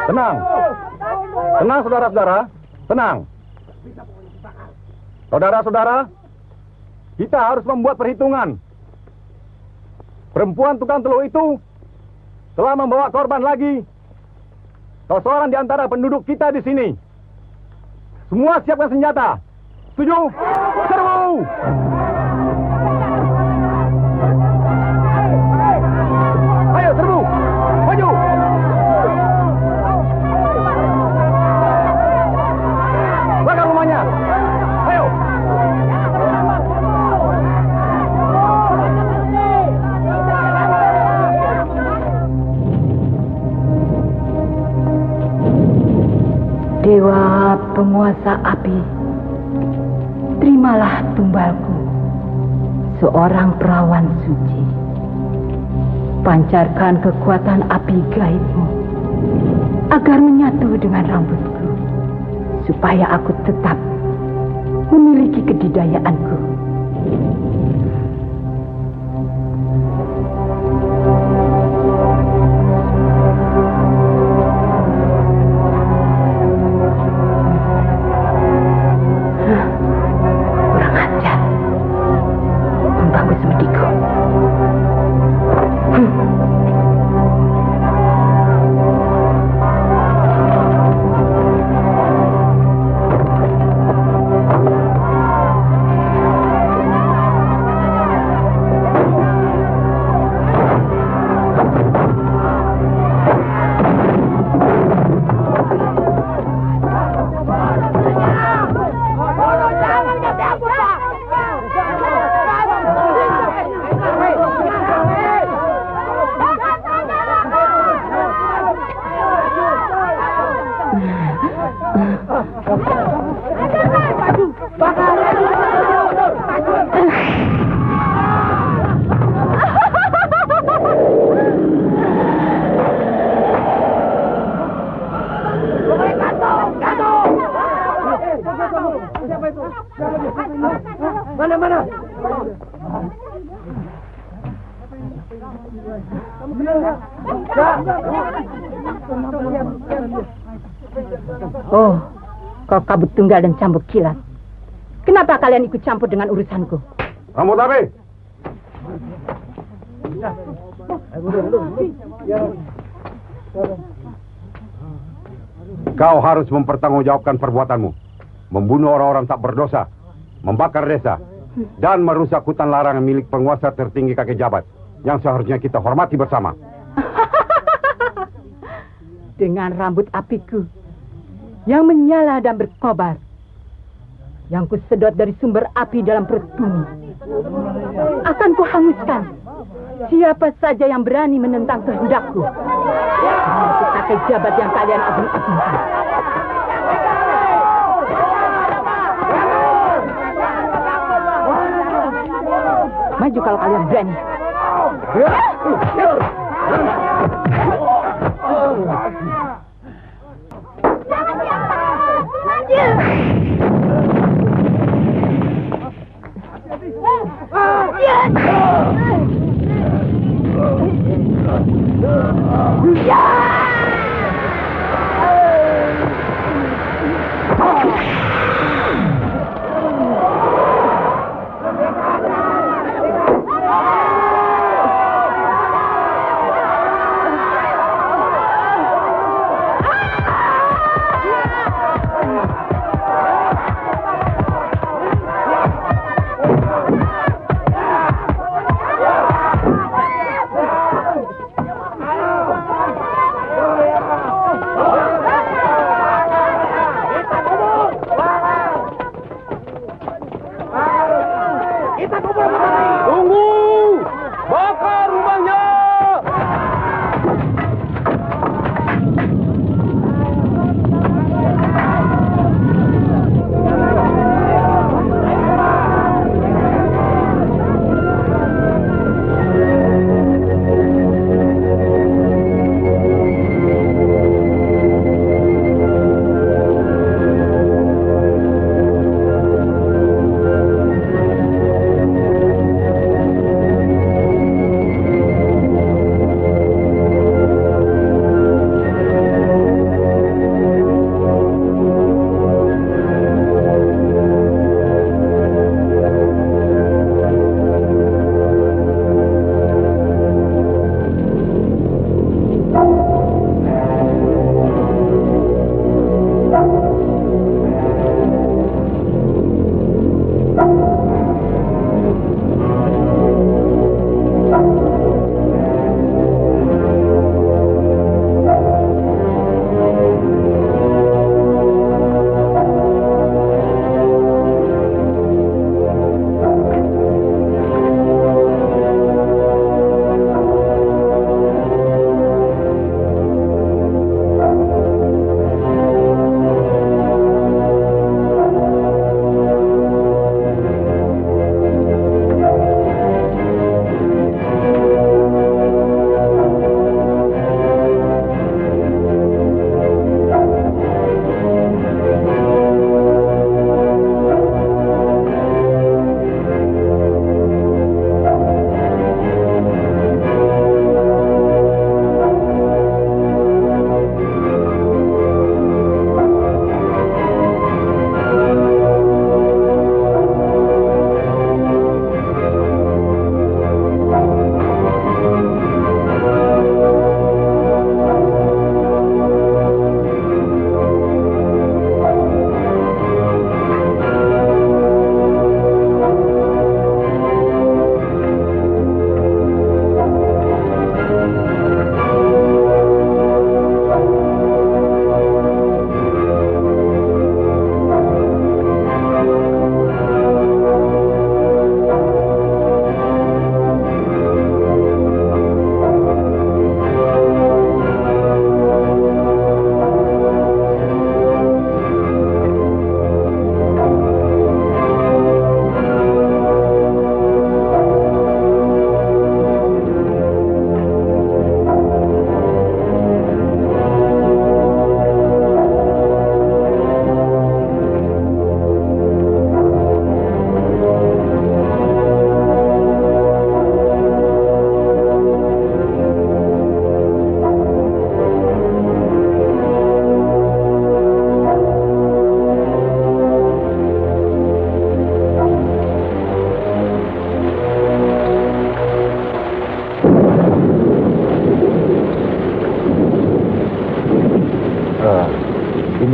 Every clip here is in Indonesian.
Tenang. Tenang, saudara-saudara. Tenang. Saudara-saudara, kita harus membuat perhitungan. Perempuan tukang telur itu telah membawa korban lagi. Salah seorang di antara penduduk kita di sini. Semua siapkan senjata. Setuju? Serbu! Ayo, serbu! Maju! Bakar rumahnya! Ayo! Dewa penguasa api, terimalah tumbalku, seorang perawan suci. Pancarkan kekuatan api gaibmu agar menyatu dengan rambutku, supaya aku tetap memiliki kedidayaanku. Oh, kau kabut tunggal dan cambuk kilat. Kenapa kalian ikut campur dengan urusanku? Rambut api! Kau harus mempertanggungjawabkan perbuatanmu. Membunuh orang-orang tak berdosa, membakar desa, dan merusak hutan larangan milik penguasa tertinggi kakek jabat, yang seharusnya kita hormati bersama. Dengan rambut apiku yang menyala dan berkobar, yang kusedot dari sumber api dalam perut bumi, akan kuhanguskan siapa saja yang berani menentang kehendakku. Termasuk kakek jabat yang kalian agung-agungkan. Maju kalau kalian berani.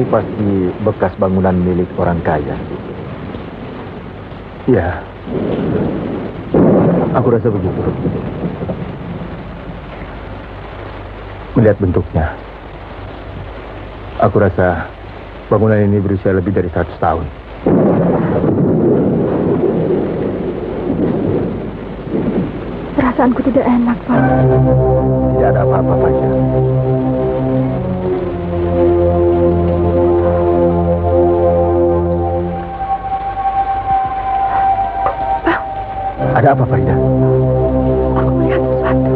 Ini pasti bekas bangunan milik orang kaya. Ya, aku rasa begitu. Melihat bentuknya, aku rasa bangunan ini berusia lebih dari 100 tahun. Perasaanku tidak enak, Pak. Tidak ada apa-apa, Fajar. Ada apa, Farida? Aku melihat sesuatu.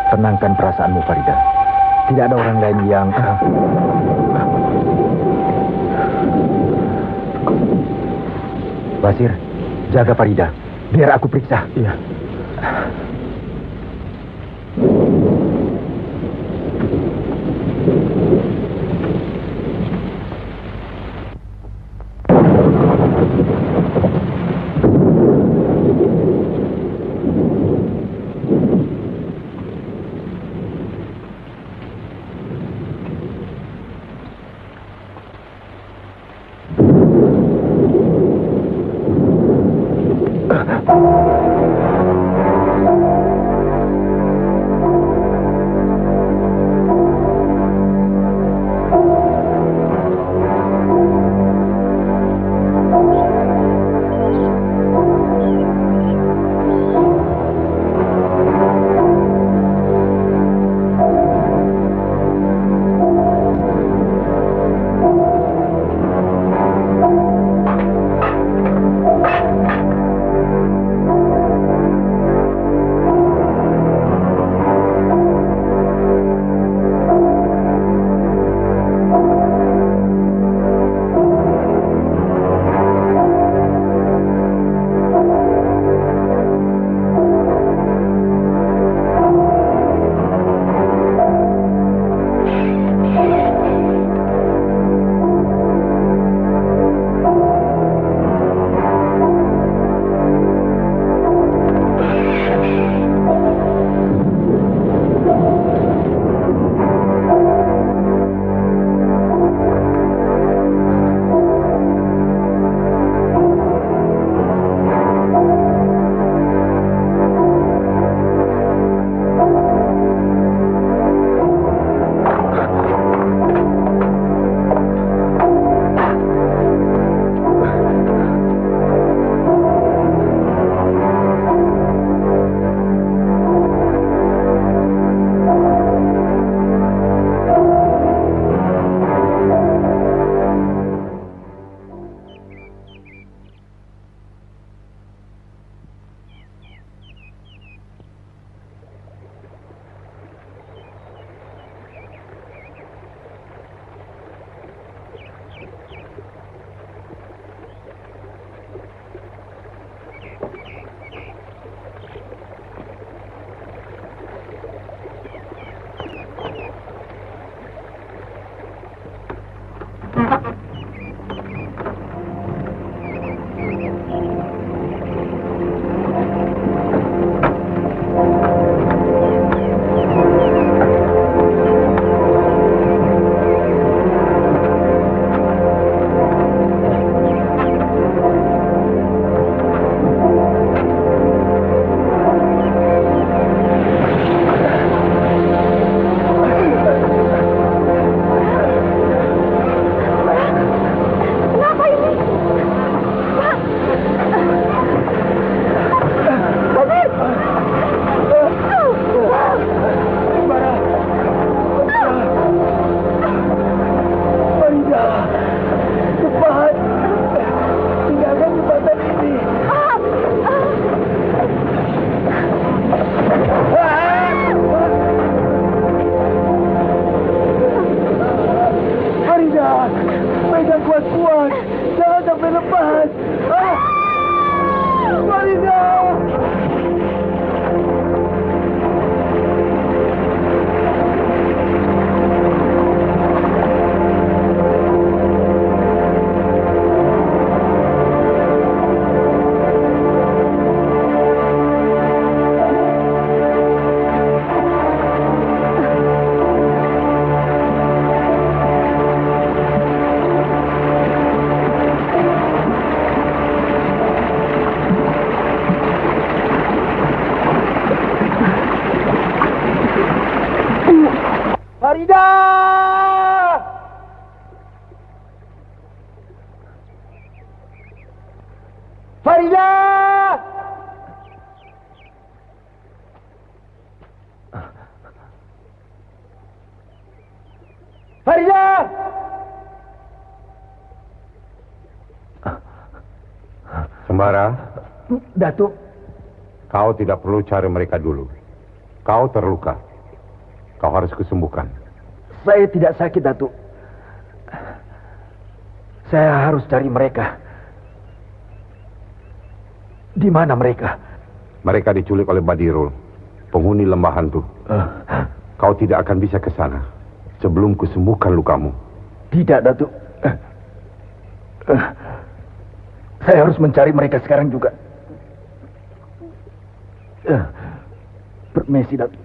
Tenangkan perasaanmu, Farida. Tidak ada orang lain yang... Basir, jaga Farida. Biar aku periksa. Iya. Faridah! Faridah! Sembara, Datuk, kau tidak perlu cari mereka dulu. Kau terluka. Kau harus kesembuhkan. saya tidak sakit, Datuk. Saya harus cari mereka. Di mana mereka? Mereka diculik oleh Badirul, penghuni lembah hantu. Kau tidak akan bisa ke sana sebelum kusembuhkan lukamu. Tidak, Datuk. Saya harus mencari mereka sekarang juga. Permisi, Datuk.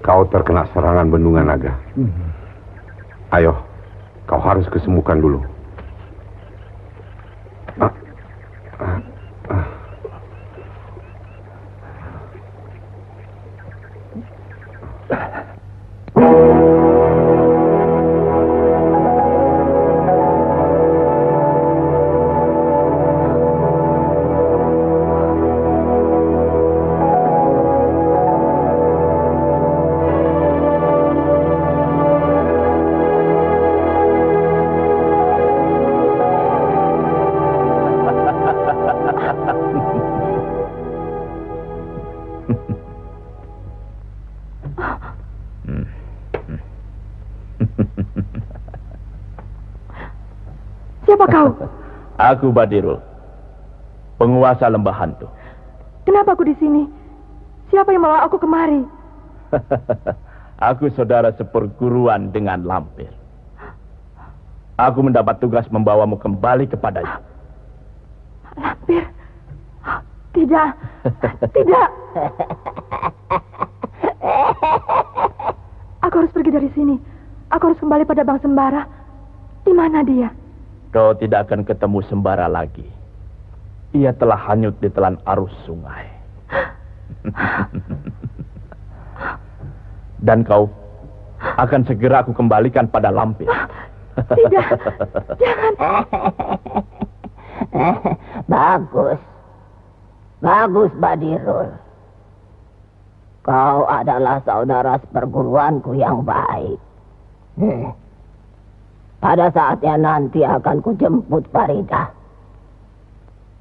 Kau terkena serangan bendungan naga. Ayo, kau harus kesembuhkan dulu. Siapa kau? Aku Badirul, penguasa lembah hantu. Kenapa aku di sini? Siapa yang membawa aku kemari? Aku saudara seperguruan dengan lampir. Aku mendapat tugas membawamu kembali kepadanya. Lampir? Tidak, tidak. Aku harus pergi dari sini. Aku harus kembali pada Bang Sembara. Di mana dia? Kau tidak akan ketemu Sembara lagi. Ia telah hanyut di telan arus sungai. Dan kau akan segera aku kembalikan pada Lampir. Tidak, jangan. Bagus. Bagus, Badirul. Kau adalah saudara seperguruanku yang baik. Pada saatnya nanti akan kujemput Faridah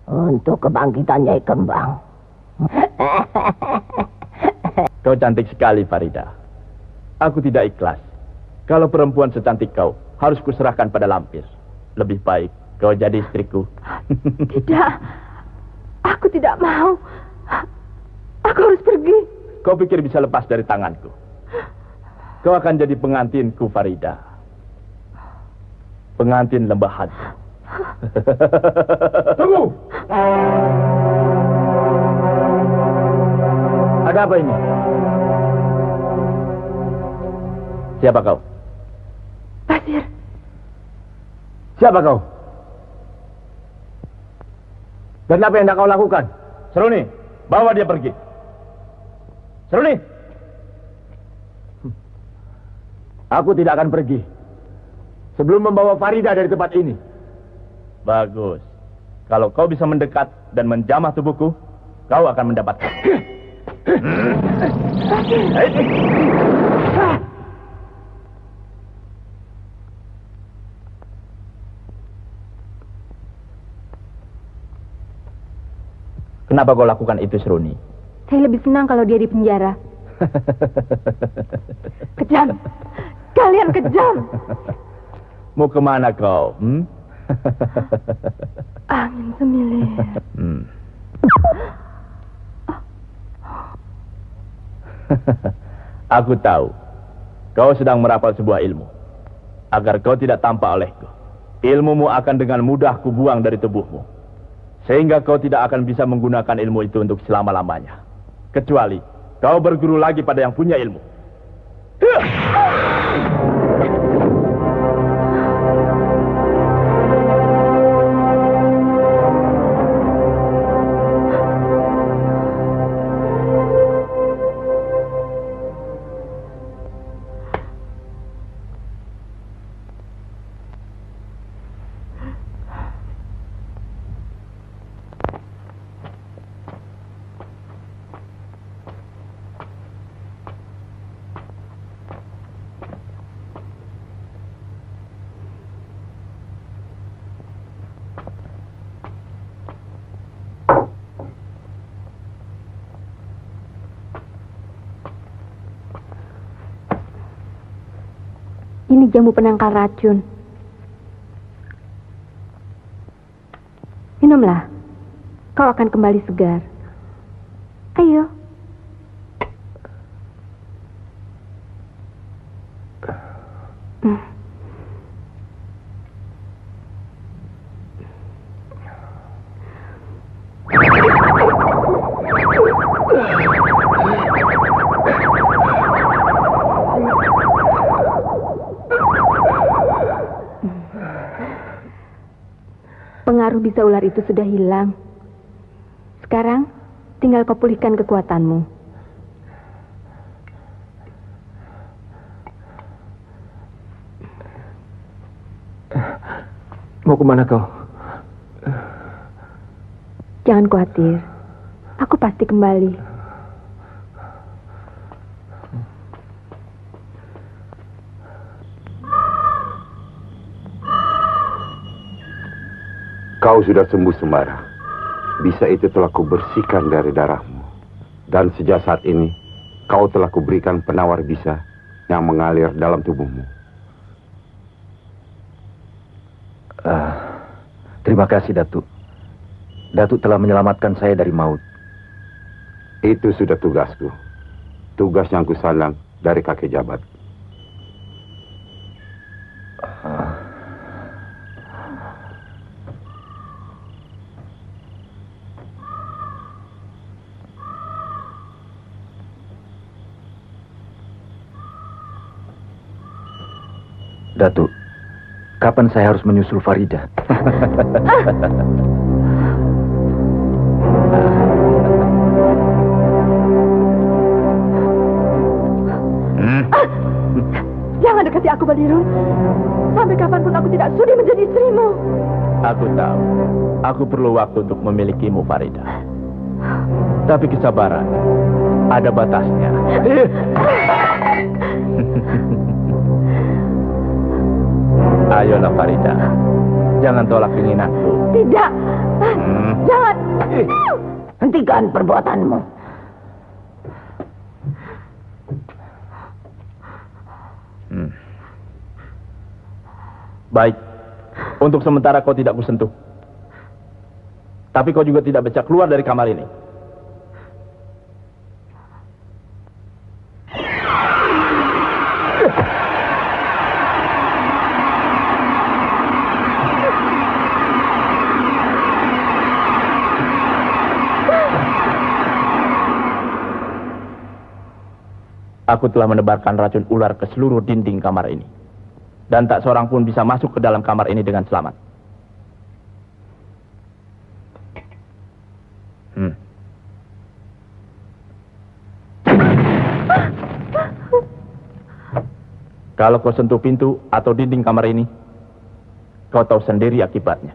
untuk kebangkitan Nyai Kembang. Kau cantik sekali, Faridah. Aku tidak ikhlas kalau perempuan secantik kau harus kuserahkan pada Lampir. Lebih baik kau jadi istriku. Tidak, aku tidak mau. Aku harus pergi. Kau pikir bisa lepas dari tanganku? Kau akan jadi pengantinku, Faridah. Pengantin lembah hantu. Tunggu! Ada apa ini? Siapa kau? Basir, Siapa kau? Dan apa yang hendak kau lakukan? Seruni, bawa dia pergi. Seruni! Aku tidak akan pergi sebelum membawa Faridah dari tempat ini. Bagus. Kalau kau bisa mendekat dan menjamah tubuhku, kau akan mendapatkan. Kenapa kau lakukan itu, Seruni? saya lebih senang kalau dia di penjara. Kejam. Kalian kejam. Mau kemana kau? Angin semilir. Aku tahu kau sedang merapal sebuah ilmu agar kau tidak tampak olehku. Ilmumu akan dengan mudah kubuang dari tubuhmu sehingga kau tidak akan bisa menggunakan ilmu itu untuk selama-lamanya kecuali kau berguru lagi pada yang punya ilmu. Ini jamu penangkal racun. Minumlah. Kau akan kembali segar. Ayo. Pengaruh bisa ular itu sudah hilang. Sekarang, tinggal kau pulihkan kekuatanmu. Mau kemana kau? Jangan khawatir. Aku pasti kembali. Kau sudah sembuh sembara. Bisa itu telah kubersihkan dari darahmu. Dan sejak saat ini, kau telah kuberikan penawar bisa yang mengalir dalam tubuhmu. Terima kasih, Datuk. Datuk telah menyelamatkan saya dari maut. Itu sudah tugasku. Tugas yang kusandang dari kakek jabat. Datuk, kapan saya harus menyusul Farida? Jangan dekati aku, Badirul. Sampai kapanpun aku tidak sudi menjadi istrimu. Aku tahu. Aku perlu waktu untuk memilikimu, Farida. Tapi kesabaran ada batasnya. Ayolah, Farida. Jangan tolak keinginanku. Tidak. Jangan. Hentikan perbuatanmu. Baik. Untuk sementara kau tidak kusentuh. Tapi kau juga tidak bisa keluar dari kamar ini. Aku telah menebarkan racun ular ke seluruh dinding kamar ini. Dan tak seorang pun bisa masuk ke dalam kamar ini dengan selamat. Kalau kau sentuh pintu atau dinding kamar ini, kau tahu sendiri akibatnya.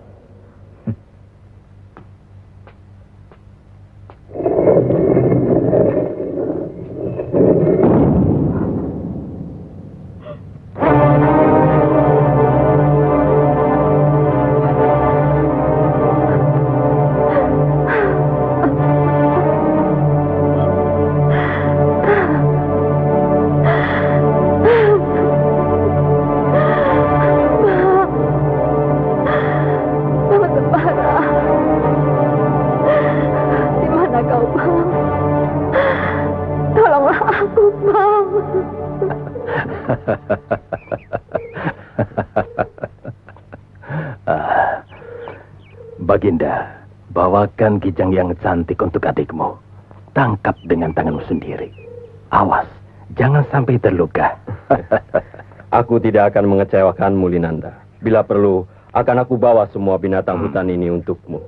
Baginda, bawakan kijang yang cantik untuk adikmu. Tangkap dengan tanganmu sendiri. Awas, jangan sampai terluka. Aku tidak akan mengecewakanmu, Linanda. Bila perlu, akan aku bawa semua binatang hutan ini untukmu.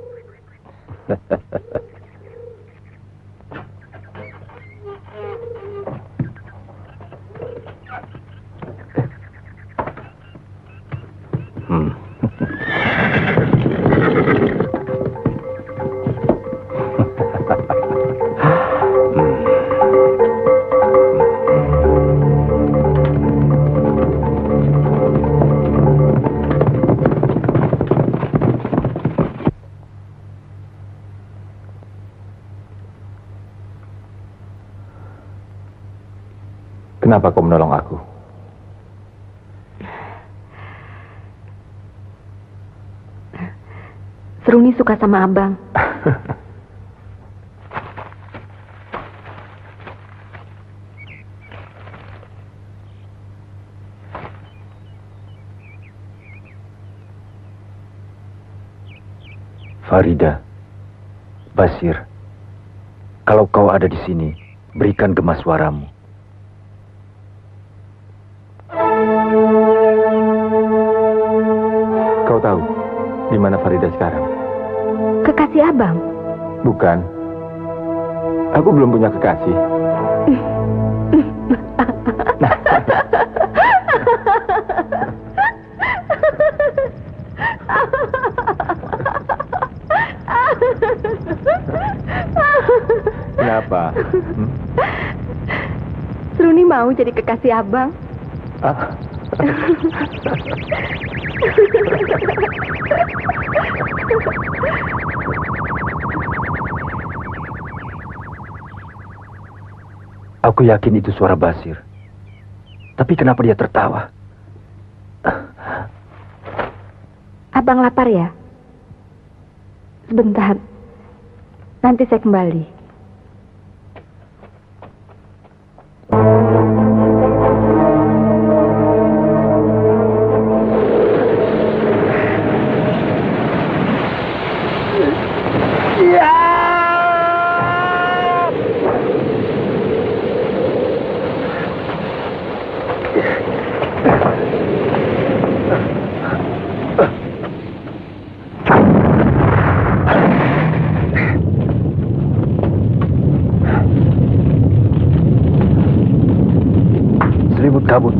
Kenapa kau menolong aku? Seruni suka sama abang. Farida, Basir, kalau kau ada di sini, berikan gema suaramu. Kau tahu di mana Farida sekarang? Kekasih abang? Bukan. Aku belum punya kekasih. Kenapa? Seruni mau jadi kekasih abang. Aku yakin itu suara Basir. Tapi kenapa dia tertawa? Abang lapar ya? Sebentar. Nanti saya kembali. Selimut kabut.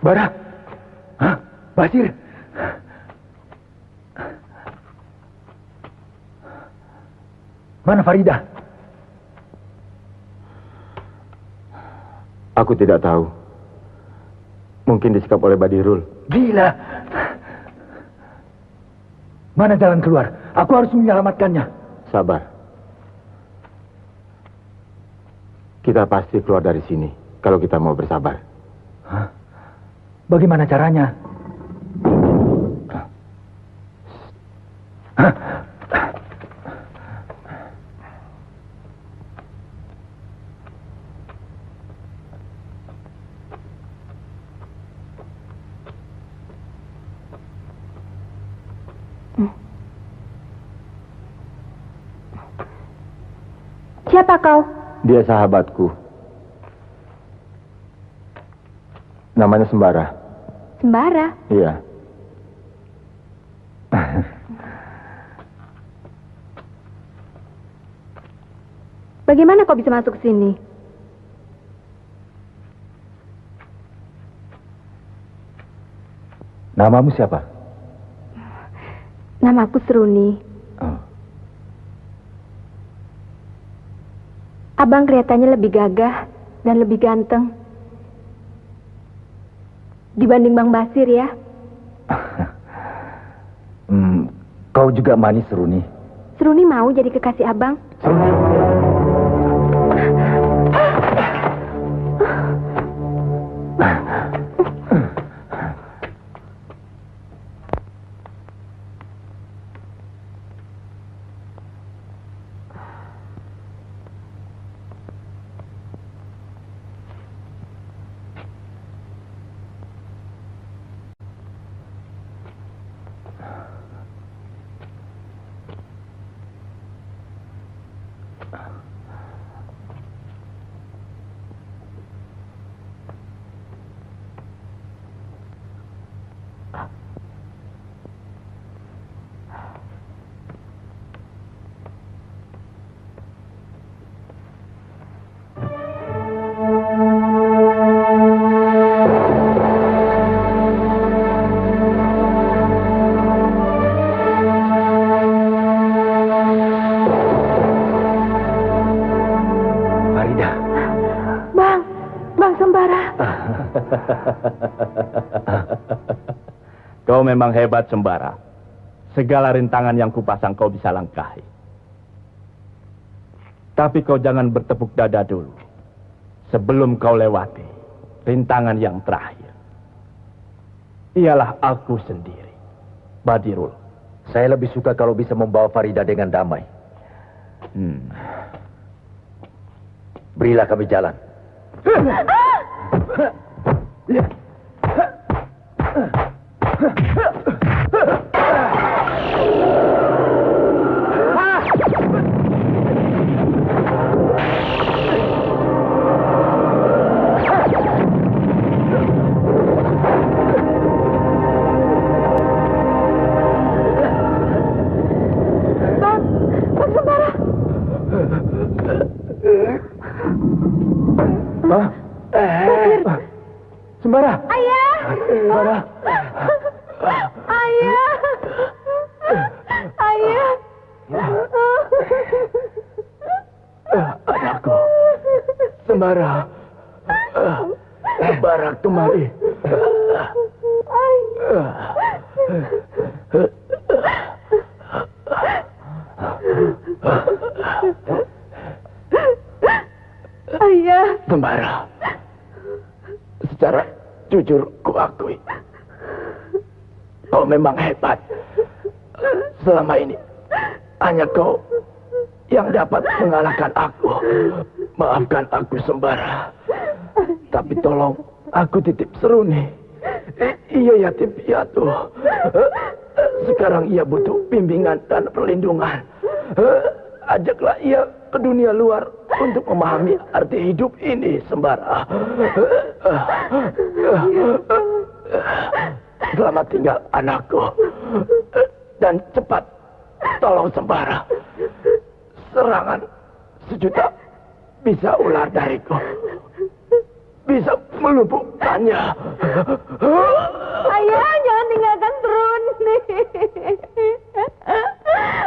Bara? Hah? Basir? Mana Farida? Aku tidak tahu. Mungkin disekap oleh Badirul. Gila. Mana jalan keluar? Aku harus menyelamatkannya. Sabar. Kita pasti keluar dari sini kalau kita mau bersabar. Hah? Bagaimana caranya? Hah? Siapa kau? Dia sahabatku. Namanya Sembara. Sembara? Iya. Bagaimana kau bisa masuk ke sini? Namamu siapa? Namaku Seruni. Oh. Abang kelihatannya lebih gagah dan lebih ganteng dibanding Bang Basir ya. Kau juga manis, Seruni. Seruni mau jadi kekasih abang. Seruni. Kau memang hebat, Sembara. Segala rintangan yang kupasang kau bisa langkahi. Tapi kau jangan bertepuk dada dulu sebelum kau lewati rintangan yang terakhir. Ialah aku sendiri, Badirul. Saya lebih suka kalau bisa membawa Farida dengan damai. Berilah kami jalan. Sembara. Ayah. Sembara. Ayah. Ayah. Anakku. Sembara. Sembara kemari. Ayah. Sembara. Secara jujur kuakui, kau memang hebat. Selama ini hanya kau yang dapat mengalahkan aku. Maafkan aku, Sembara. Tapi tolong aku titip Seruni. Ia yatim piatu. Sekarang ia butuh bimbingan dan perlindungan. Ajaklah ia ke dunia luar untuk memahami arti hidup ini, Sembara. Selamat tinggal, anakku. Dan cepat tolong Sembara. Serangan sejuta bisa ular dariku. Bisa melumpuhkannya. Ayah, jangan tinggalkan Seruni.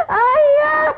Ayah.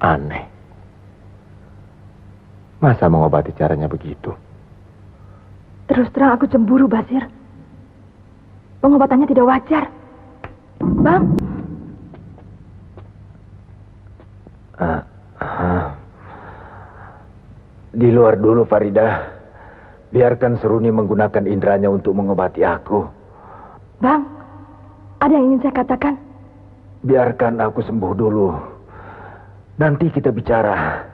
Aneh. Masa mengobati caranya begitu? Terus terang aku cemburu, Basir. Pengobatannya tidak wajar. Bang. Di luar dulu, Farida. Biarkan Seruni menggunakan inderanya untuk mengobati aku. Bang, ada yang ingin saya katakan? Biarkan aku sembuh dulu. Nanti kita bicara.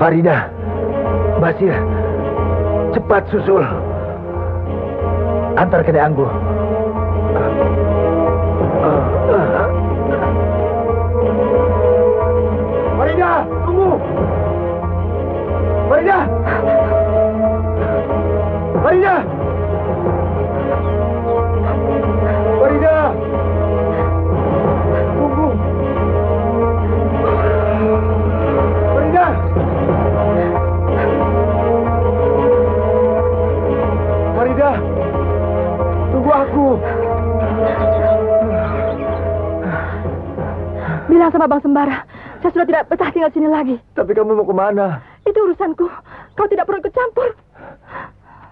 Farida, Basir, cepat susul. Antar ke Anggu. Farida, tunggu. Farida. Farida! Farida! Tunggu! Farida! Farida! Tunggu aku! Bilang sama Bang Sembara, saya sudah tidak betah tinggal sini lagi. Tapi kamu mau kemana? Itu urusanku. Kau tidak perlu ikut campur.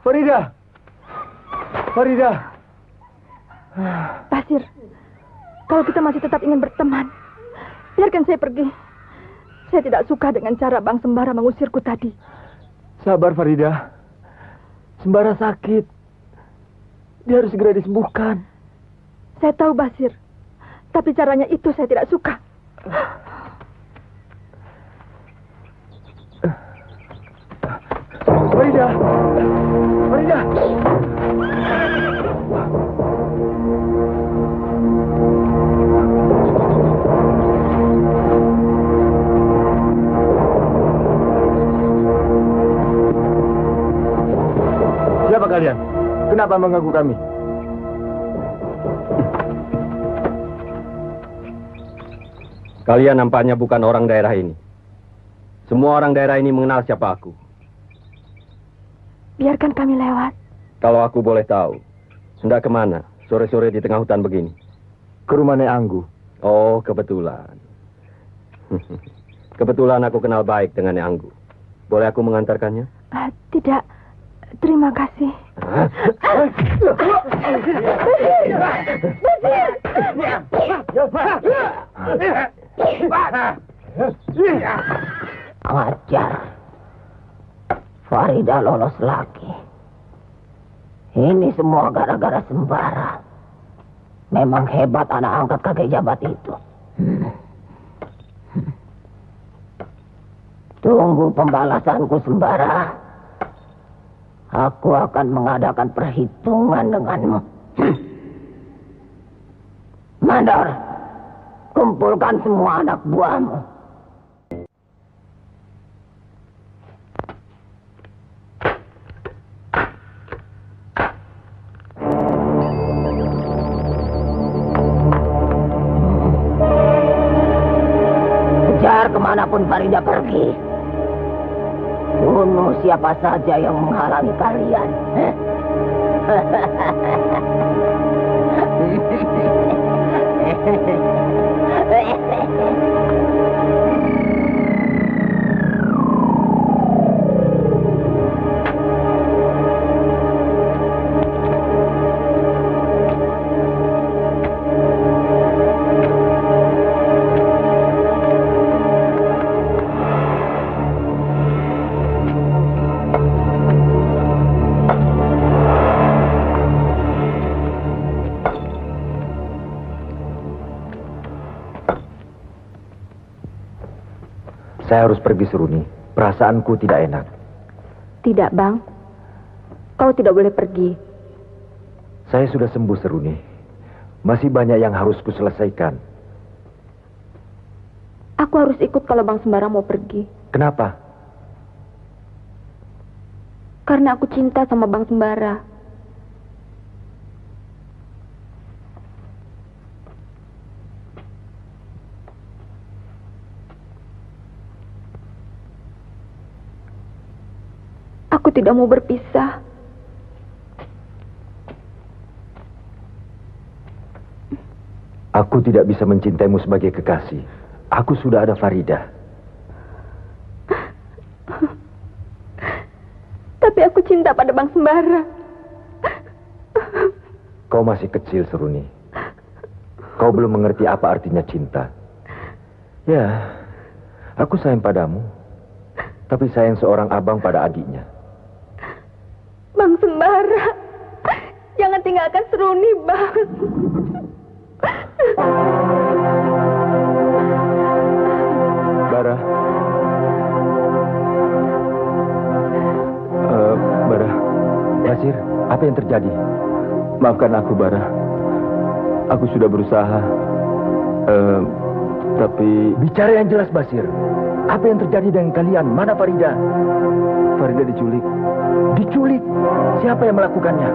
Farida! Farida! Basir, kalau kita masih tetap ingin berteman, biarkan saya pergi. Saya tidak suka dengan cara Bang Sembara mengusirku tadi. Sabar, Farida. Sembara sakit. Dia harus segera disembuhkan. Saya tahu, Basir. Tapi caranya itu saya tidak suka. Farida! Farida! Siapa kalian? Kenapa mengganggu kami? Kalian nampaknya bukan orang daerah ini. Semua orang daerah ini mengenal siapa aku. Biarkan kami lewat. Kalau aku boleh tahu, hendak kemana sore-sore di tengah hutan begini? Ke rumah Nek Anggu. Oh, kebetulan. Kebetulan aku kenal baik dengan Nek Anggu. Boleh aku mengantarkannya? Tidak. Terima kasih. Ajar. Farida lolos lagi. Ini semua gara-gara Sembara. Memang hebat anak angkat kakek jabat itu. Tunggu pembalasanku, Sembara. Aku akan mengadakan perhitungan denganmu. Mandor, kumpulkan semua anak buahmu. Kejar kemanapun Farida pergi. Bunuh siapa saja yang menghalangi kalian. Saya harus pergi, Seruni. Perasaanku tidak enak. Tidak, Bang. Kau tidak boleh pergi. Saya sudah sembuh, Seruni. Masih banyak yang harus kuselesaikan. Aku harus ikut kalau Bang Sembara mau pergi. Kenapa? Karena aku cinta sama Bang Sembara. Aku tidak mau berpisah. Aku tidak bisa mencintaimu sebagai kekasih. Aku sudah ada Farida. Tapi aku cinta pada Bang Sembara. Kau masih kecil, Seruni. Kau belum mengerti apa artinya cinta. Ya, aku sayang padamu. Tapi sayang seorang abang pada adiknya. Bang Sembara, jangan tinggalkan Seruni, Bang. Bara. Bara. Basir, apa yang terjadi? Maafkan aku, Bara. Aku sudah berusaha. Tapi... Bicara yang jelas, Basir. Apa yang terjadi dengan kalian? Mana Farida? Farida diculik. Diculik? Siapa yang melakukannya?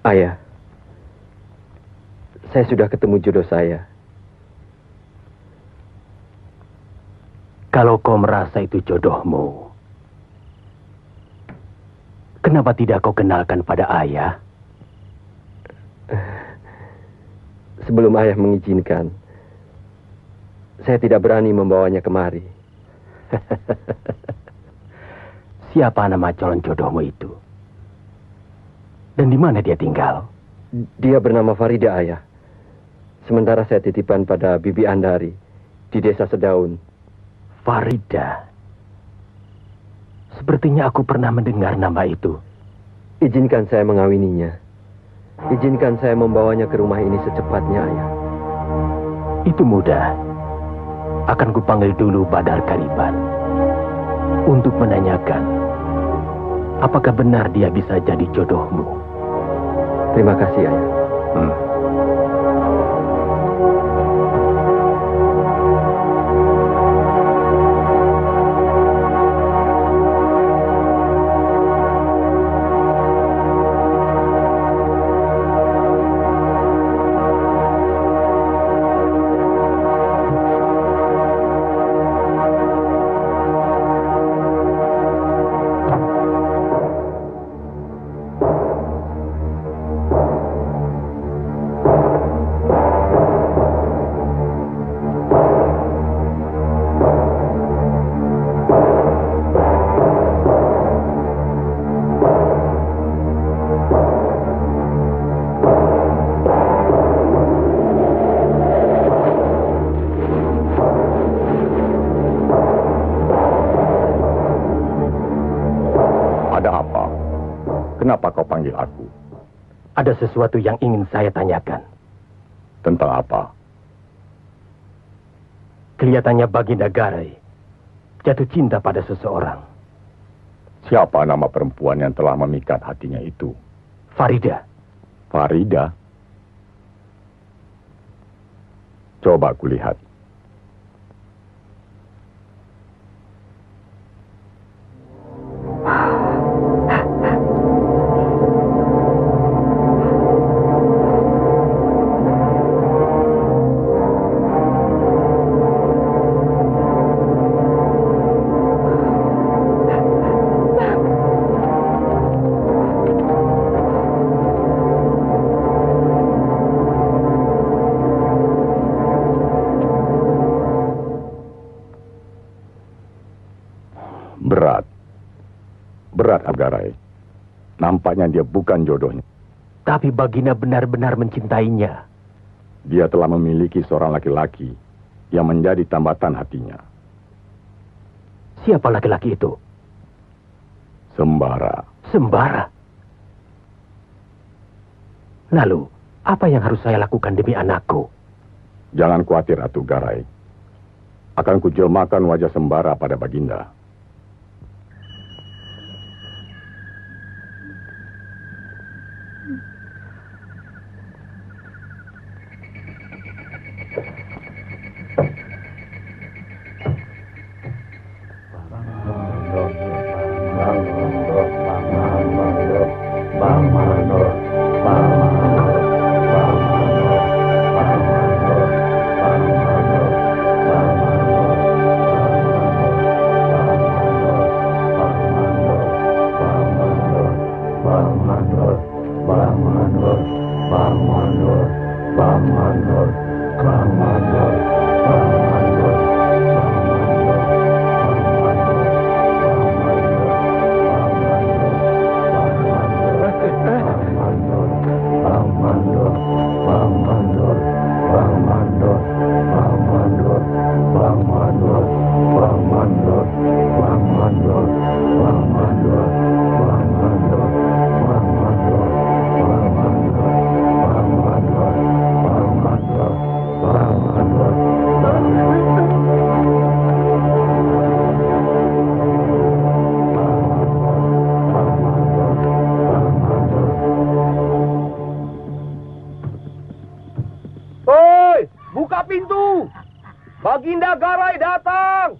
Ayah, saya sudah ketemu jodoh saya. Kalau kau merasa itu jodohmu, kenapa tidak kau kenalkan pada ayah? Sebelum ayah mengizinkan, saya tidak berani membawanya kemari. Siapa nama calon jodohmu itu? Dan di mana dia tinggal? Dia bernama Farida, ayah. Sementara saya titipan pada Bibi Andari di desa Sedaun. Farida. Sepertinya aku pernah mendengar nama itu. Izinkan saya mengawininya. Izinkan saya membawanya ke rumah ini secepatnya, ayah. Itu mudah. Akan kupanggil dulu Badar Kariban untuk menanyakan apakah benar dia bisa jadi jodohmu. Terima kasih, ayah. Kenapa kau panggil aku? Ada sesuatu yang ingin saya tanyakan. Tentang apa? Kelihatannya Baginda Garai jatuh cinta pada seseorang. Siapa nama perempuan yang telah memikat hatinya itu? Farida. Farida? Coba kulihat. Berat Agarai. Nampaknya dia bukan jodohnya. Tapi Baginda benar-benar mencintainya. Dia telah memiliki seorang laki-laki yang menjadi tambatan hatinya. Siapa laki-laki itu? Sembara. Sembara? Lalu, apa yang harus saya lakukan demi anakku? Jangan khawatir, Atu Garai. Akan kujelmakan wajah Sembara pada Baginda. Bang Mandor, buka pintu. Baginda Garai datang.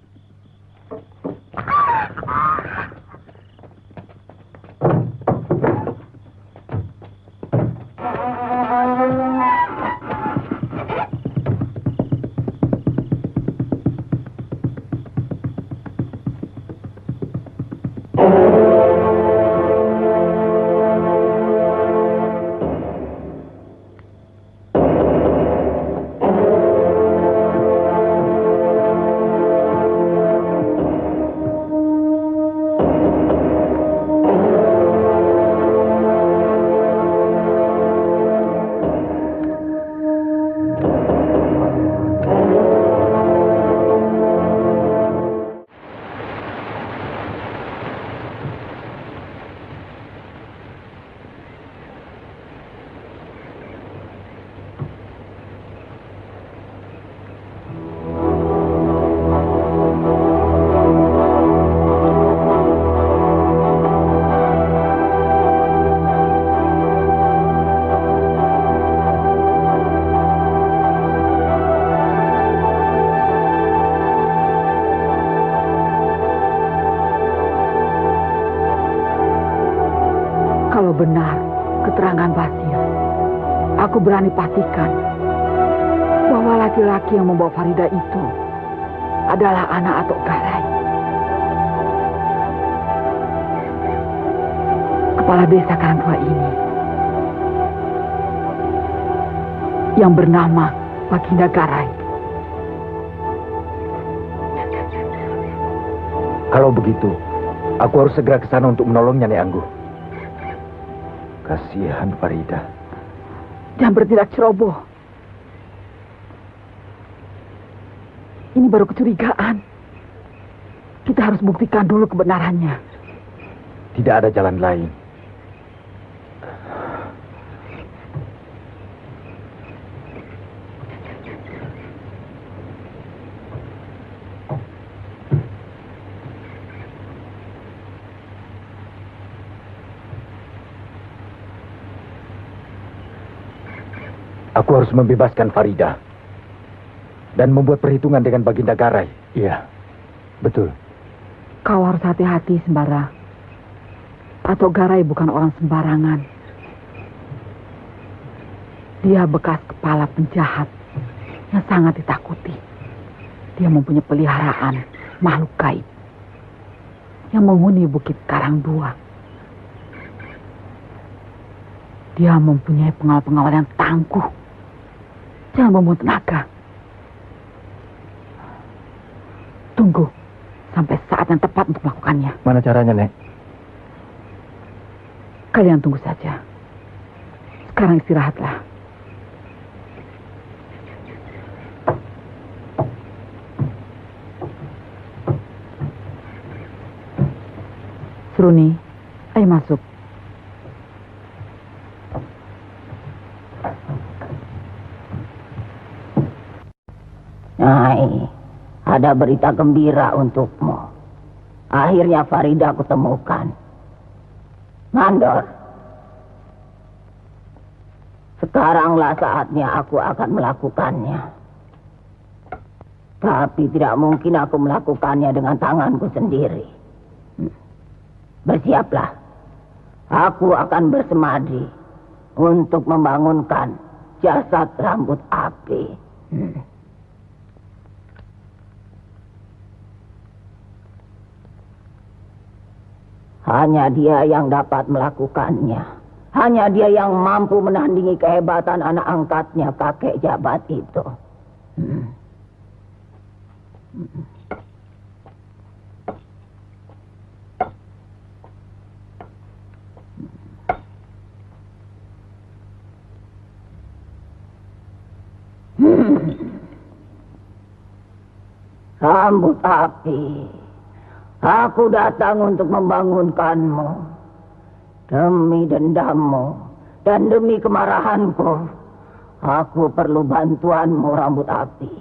Kalau benar keterangan Basil, aku berani pastikan bahwa laki-laki yang membawa Farida itu adalah anak Atok Garai. Kepala desa Karangtua ini yang bernama Baginda Garai. Kalau begitu, aku harus segera ke sana untuk menolongnya, Nek Angguh. Kasihan Farida. Jangan bertindak ceroboh. Ini baru kecurigaan. Kita harus buktikan dulu kebenarannya. Tidak ada jalan lain. Aku harus membebaskan Farida dan membuat perhitungan dengan Baginda Garai. Iya, betul. Kau harus hati-hati, Sembara. Atok Garai bukan orang sembarangan. Dia bekas kepala penjahat yang sangat ditakuti. Dia mempunyai peliharaan makhluk gaib yang menghuni Bukit Karangdua. Dia mempunyai pengawal-pengawal yang tangguh. Jangan membuat tenaga. Tunggu sampai saat yang tepat untuk melakukannya. Mana caranya, Nek? Kalian tunggu saja. Sekarang istirahatlah. Seruni, ayo masuk. Nyai, ada berita gembira untukmu. Akhirnya Farida aku temukan. Mandor, sekaranglah saatnya aku akan melakukannya. Tapi tidak mungkin aku melakukannya dengan tanganku sendiri. Bersiaplah. Aku akan bersemadi untuk membangunkan jasad rambut api. Hanya dia yang dapat melakukannya. Hanya dia yang mampu menandingi kehebatan anak angkatnya, kakek jabat itu. Rambut api, aku datang untuk membangunkanmu. Demi dendammu dan demi kemarahanku, aku perlu bantuanmu, rambut api.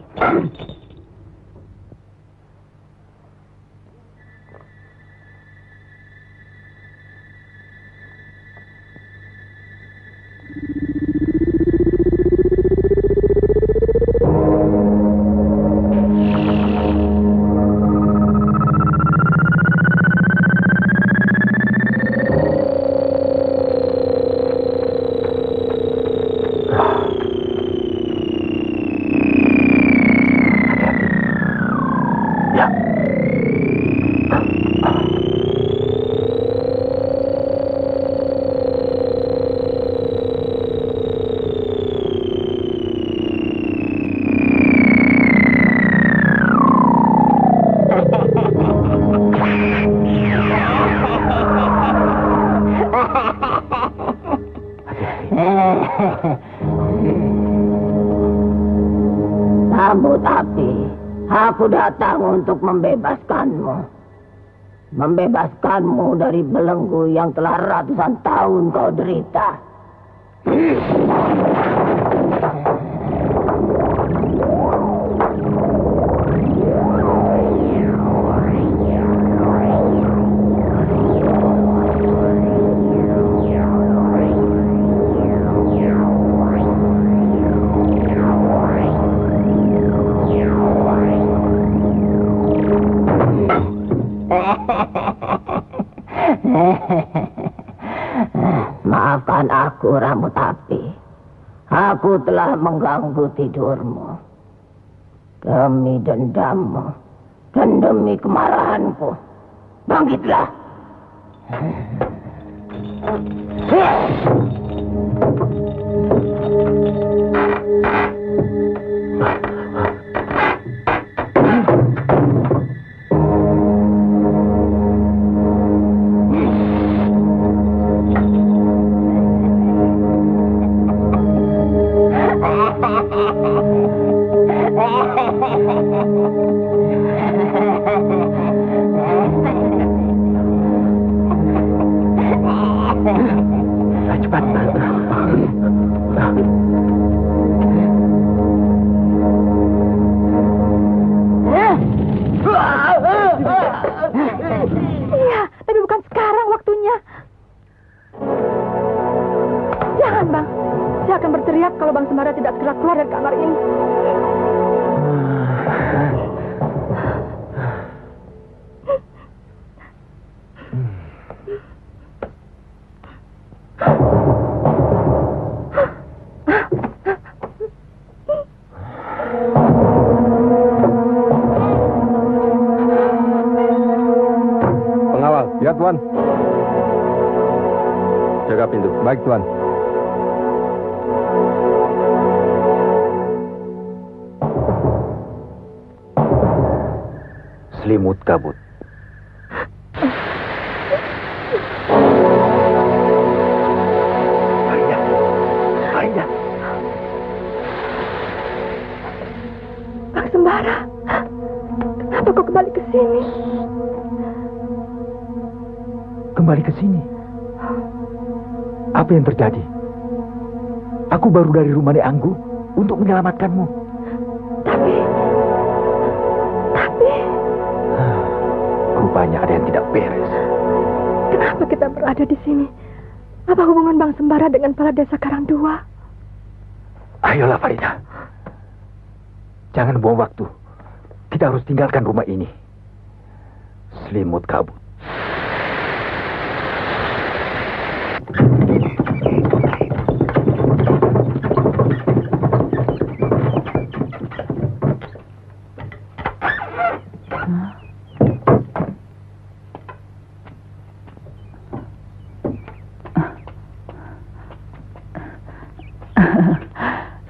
Rambut api, aku datang untuk membebaskanmu. Membebaskanmu dari belenggu yang telah ratusan tahun kau derita. Maafkan aku, rambut api. Aku telah mengganggu tidurmu. Demi dendammu dan demi kemarahanku. Bangkitlah. Cepat. Iya, tapi bukan sekarang waktunya. Jangan, Bang. Saya akan berteriak kalau Bang Sembara tidak segera keluar dari kamar ini. Ya, Tuan. Jaga pintu. Baik, Tuan. Selimut kabut. Aida. Bang Sembara, kenapa kau kembali ke sini? Kembali ke sini. Apa yang terjadi? Aku baru dari rumah Nek Anggu untuk menyelamatkanmu. Tapi... Rupanya ada yang tidak beres. Kenapa kita berada di sini? Apa hubungan Bang Sembara dengan kepala desa Karangdua? Ayolah Farida. Jangan buang waktu. Kita harus tinggalkan rumah ini. Selimut kabut.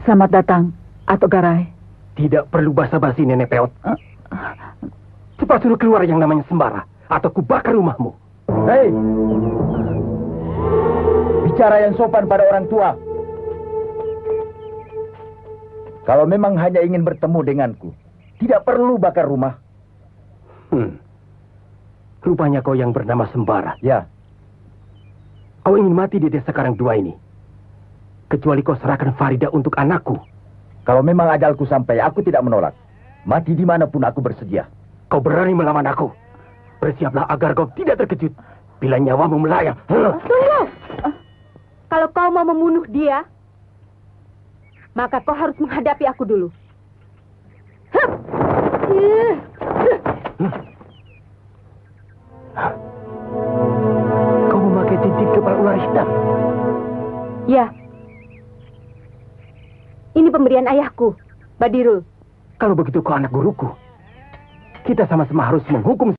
Selamat datang, Atok Garai. Tidak perlu basa-basi, Nenek Peot. Cepat suruh keluar yang namanya Sembara, atau kubakar rumahmu. Hei! Bicara yang sopan pada orang tua. Kalau memang hanya ingin bertemu denganku, tidak perlu bakar rumah. Rupanya kau yang bernama Sembara. Ya. Kau ingin mati di desa Karangdua ini. Kecuali kau serahkan Farida untuk anakku. Kalau memang ajalku sampai, aku tidak menolak. Mati dimanapun aku bersedia. Kau berani melawan aku. Bersiaplah agar kau tidak terkejut bila nyawamu melayang. Tunggu! Kalau kau mau membunuh dia, maka kau harus menghadapi aku dulu. Kau memakai titik kepala ular hitam. Ya. Ini pemberian ayahku, Badirul. Kalau begitu kau anak guruku. Kita sama-sama harus menghukum.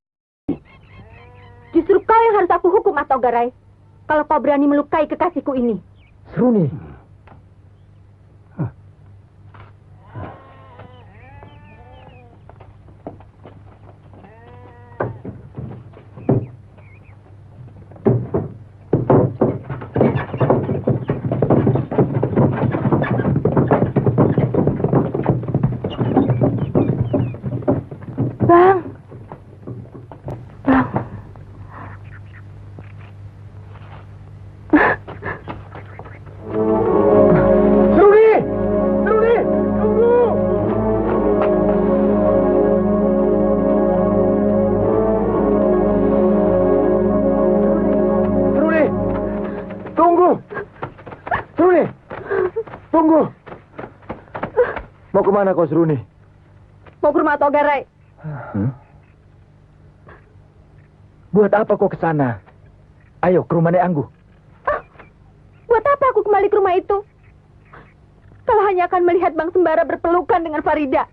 Justru kau yang harus aku hukum, Atok Garai. Kalau kau berani melukai kekasihku ini. Seruni. Mau kemana kau, Seruni? Mau ke rumah Togarai. Buat apa kau ke sana? Ayo ke rumah Nek Anggu. Buat apa aku kembali ke rumah itu? Kalau hanya akan melihat Bang Sembara berpelukan dengan Farida.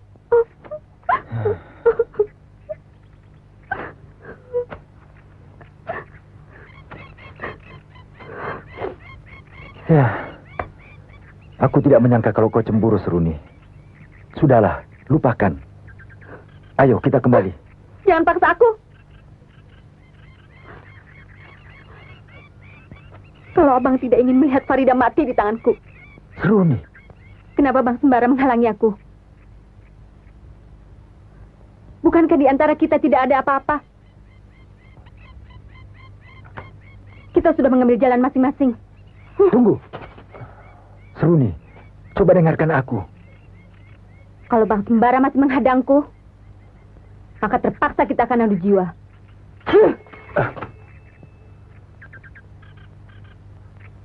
Ya, aku tidak menyangka kalau kau cemburu, Seruni. Sudahlah, lupakan. Ayo kita kembali. Jangan paksa aku. Kalau abang tidak ingin melihat Farida mati di tanganku. Seruni. Kenapa Bang Sembara menghalangi aku? Bukankah di antara kita tidak ada apa-apa? Kita sudah mengambil jalan masing-masing. Tunggu. Seruni, coba dengarkan aku. Kalau Bang Sembara masih menghadangku, maka terpaksa kita akan adu jiwa.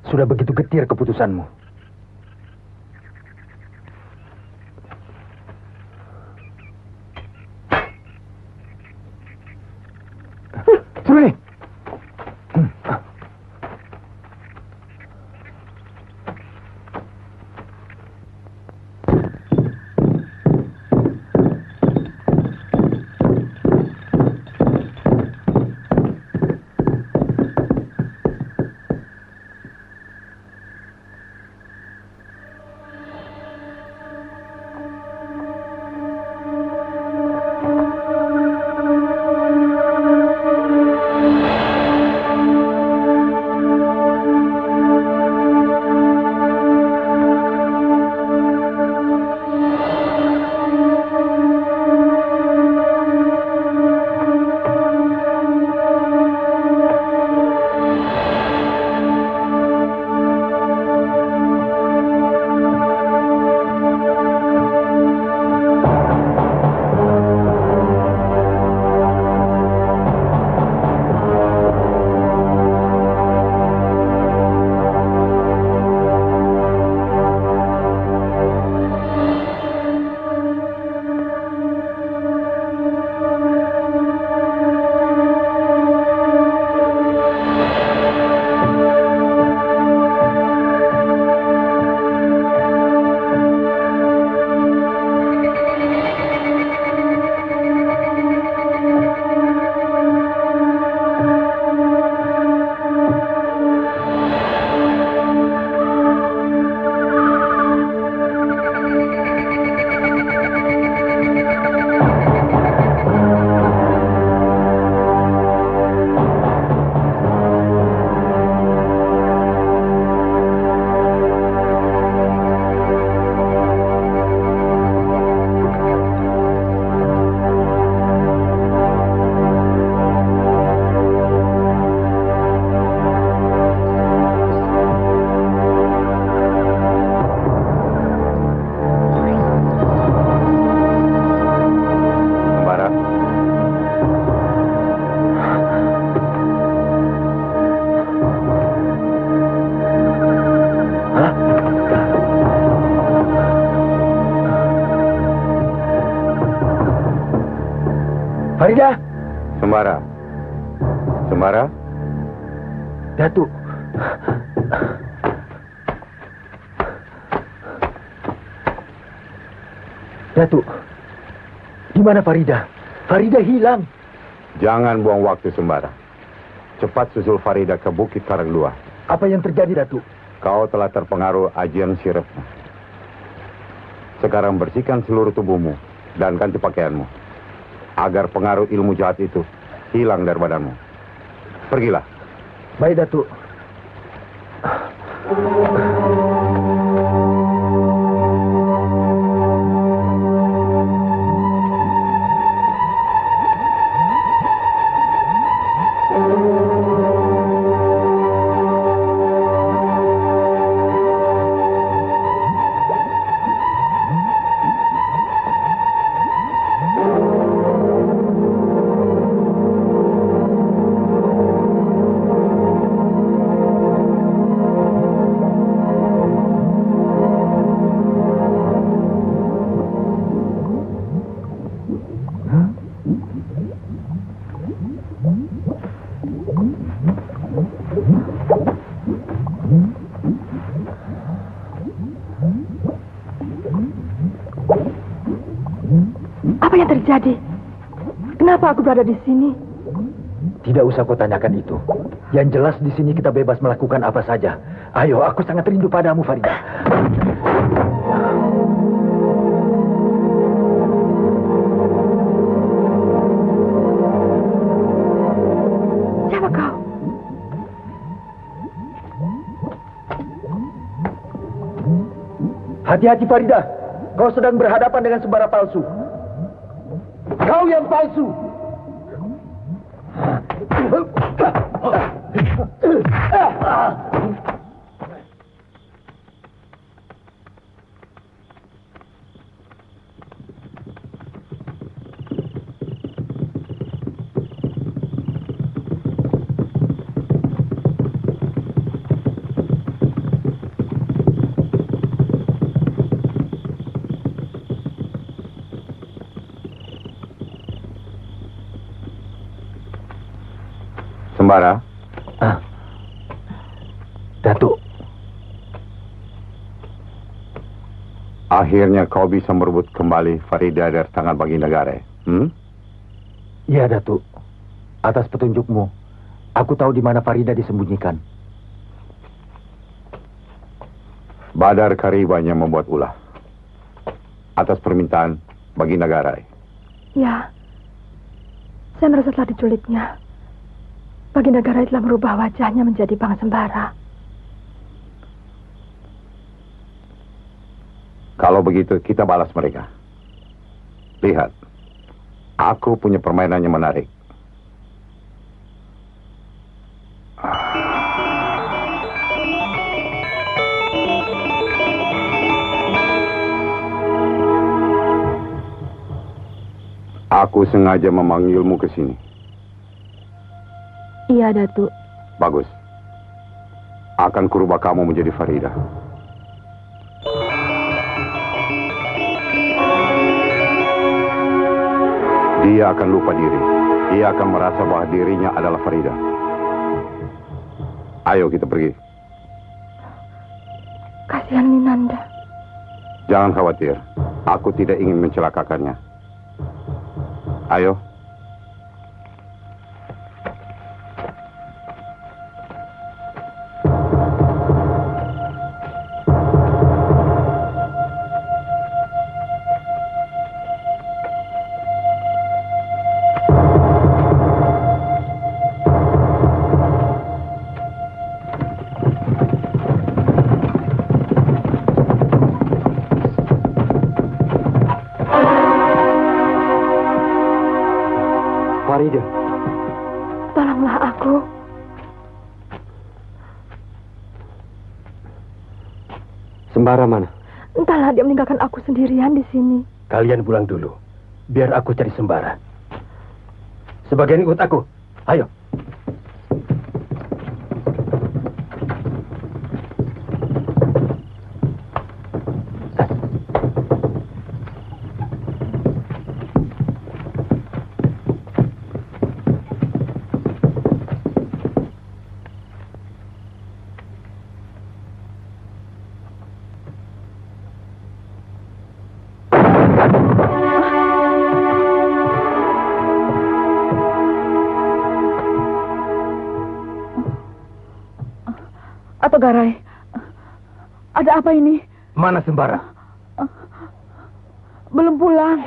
Sudah begitu getir keputusanmu. Seruni. Farida. Sembara. Sembara. Datuk. Datuk. Di mana Farida? Farida hilang. Jangan buang waktu, Sembara. Cepat susul Farida ke Bukit Karangdua. Apa yang terjadi, Datuk? Kau telah terpengaruh ajian sirepmu. Sekarang bersihkan seluruh tubuhmu dan ganti pakaianmu, agar pengaruh ilmu jahat itu hilang dari badanmu. Pergilah. Baik, Datuk. Apa yang terjadi? Kenapa aku berada di sini? Tidak usah kau tanyakan itu. Yang jelas di sini kita bebas melakukan apa saja. Ayo, aku sangat rindu padamu, Farida. Siapa kau? Hati-hati, Farida. Kau sedang berhadapan dengan sembara palsu. Kau yang palsu. Sembara. Datuk. Akhirnya kau bisa merebut kembali Farida dari tangan Baginda Garai. Iya, Datuk. Atas petunjukmu, aku tahu di mana Farida disembunyikan. Badar Karibanya membuat ulah. Atas permintaan Baginda Garai. Ya, saya merasa telah diculiknya. Baginda Garai telah merubah wajahnya menjadi Bang Sembara. Kalau begitu, kita balas mereka. Lihat, aku punya permainan yang menarik. Aku sengaja memanggilmu ke sini. Iya, Datuk. Bagus. Akan kurubah kamu menjadi Farida. Dia akan lupa diri. Dia akan merasa bahwa dirinya adalah Farida. Ayo kita pergi. Kasihan Minanda. Jangan khawatir. Aku tidak ingin mencelakakannya. Ayo. Farida. Tolonglah aku. Sembara mana? Entahlah, dia meninggalkan aku sendirian di sini. Kalian pulang dulu. Biar aku cari Sembara. Sebagian ikut aku. Ayo. Atau Garai, ada apa ini? Mana Sembara? Belum pulang.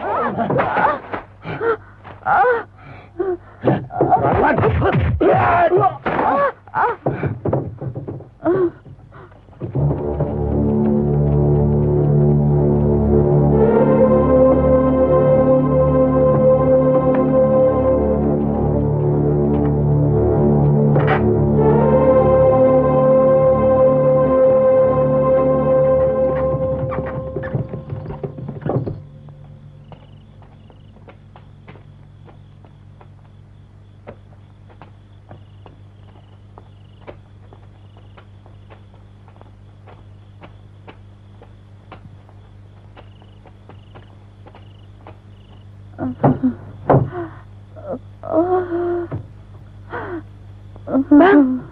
Bang.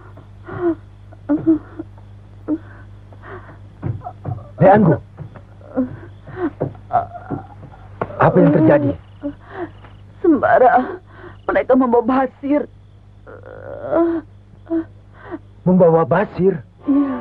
Anggu. Apa yang terjadi? Sembara, mereka membawa Basir. Membawa Basir? Iya.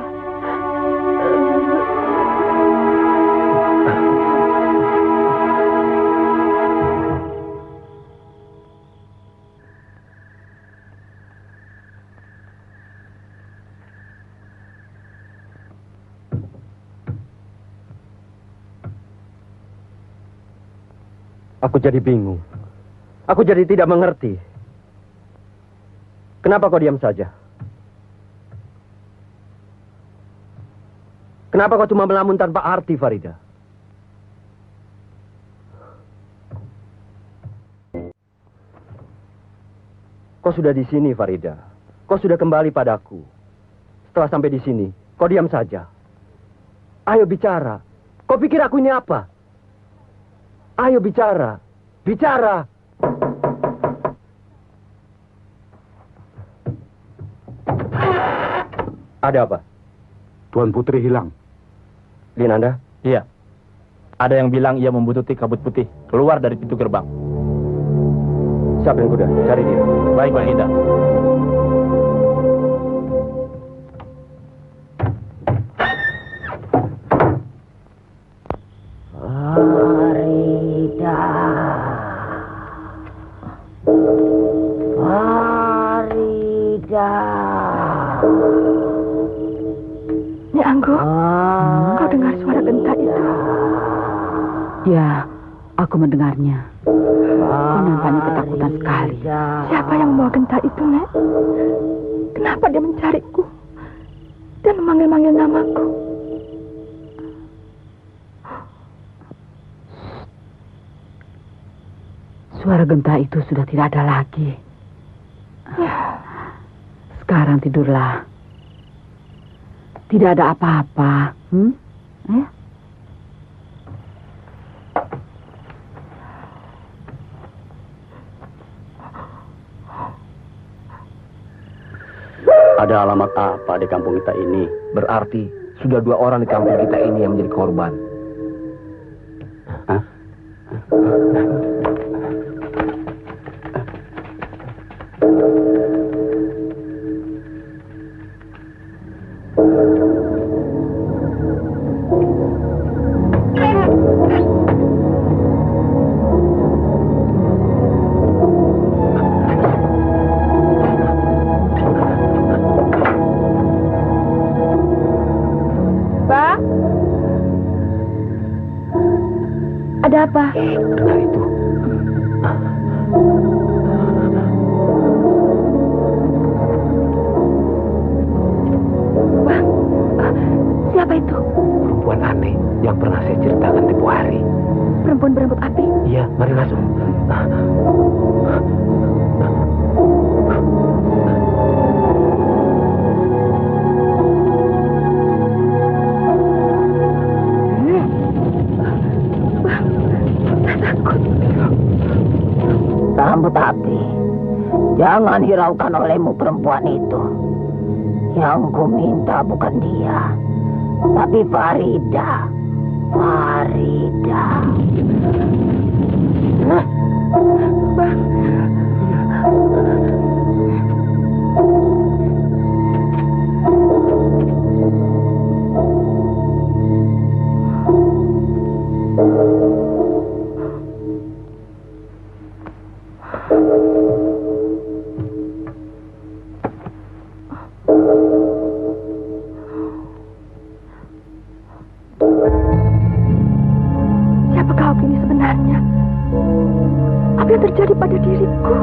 Aku jadi bingung. Aku jadi tidak mengerti. Kenapa kau diam saja? Kenapa kau cuma melamun tanpa arti, Farida? Kau sudah di sini, Farida. Kau sudah kembali padaku. Setelah sampai di sini, kau diam saja. Ayo bicara. Kau pikir aku ini apa? Ayo bicara. Bicara. Ada apa? Tuan Putri hilang. Linanda? Iya. Ada yang bilang ia membutuhkan kabut putih keluar dari pintu gerbang. Siapin kuda, cari dia. Baik, Baginda. Farida. Farida. Nyai Anggo, kau dengar suara genta itu? Ya, aku mendengarnya. Kau nampaknya ketakutan sekali. Siapa yang membawa genta itu, Nek? Kenapa dia mencariku dan memanggil-manggil namaku? Suara genta itu sudah tidak ada lagi. Sekarang tidurlah. Tidak ada apa-apa. Ada alamat apa di kampung kita ini? Berarti sudah 2 orang di kampung kita ini yang menjadi korban. Hah? Ada apa? Dengar itu. Bang, siapa itu? Perempuan aneh yang pernah saya ceritakan tempo hari. Perempuan berambut api? Iya, mari masuk. Rambut api, jangan hiraukan olehmu perempuan itu. Yang ku minta bukan dia, tapi Farida. Farida. Bang. Siapa kau ini sebenarnya? Apa yang terjadi pada diriku?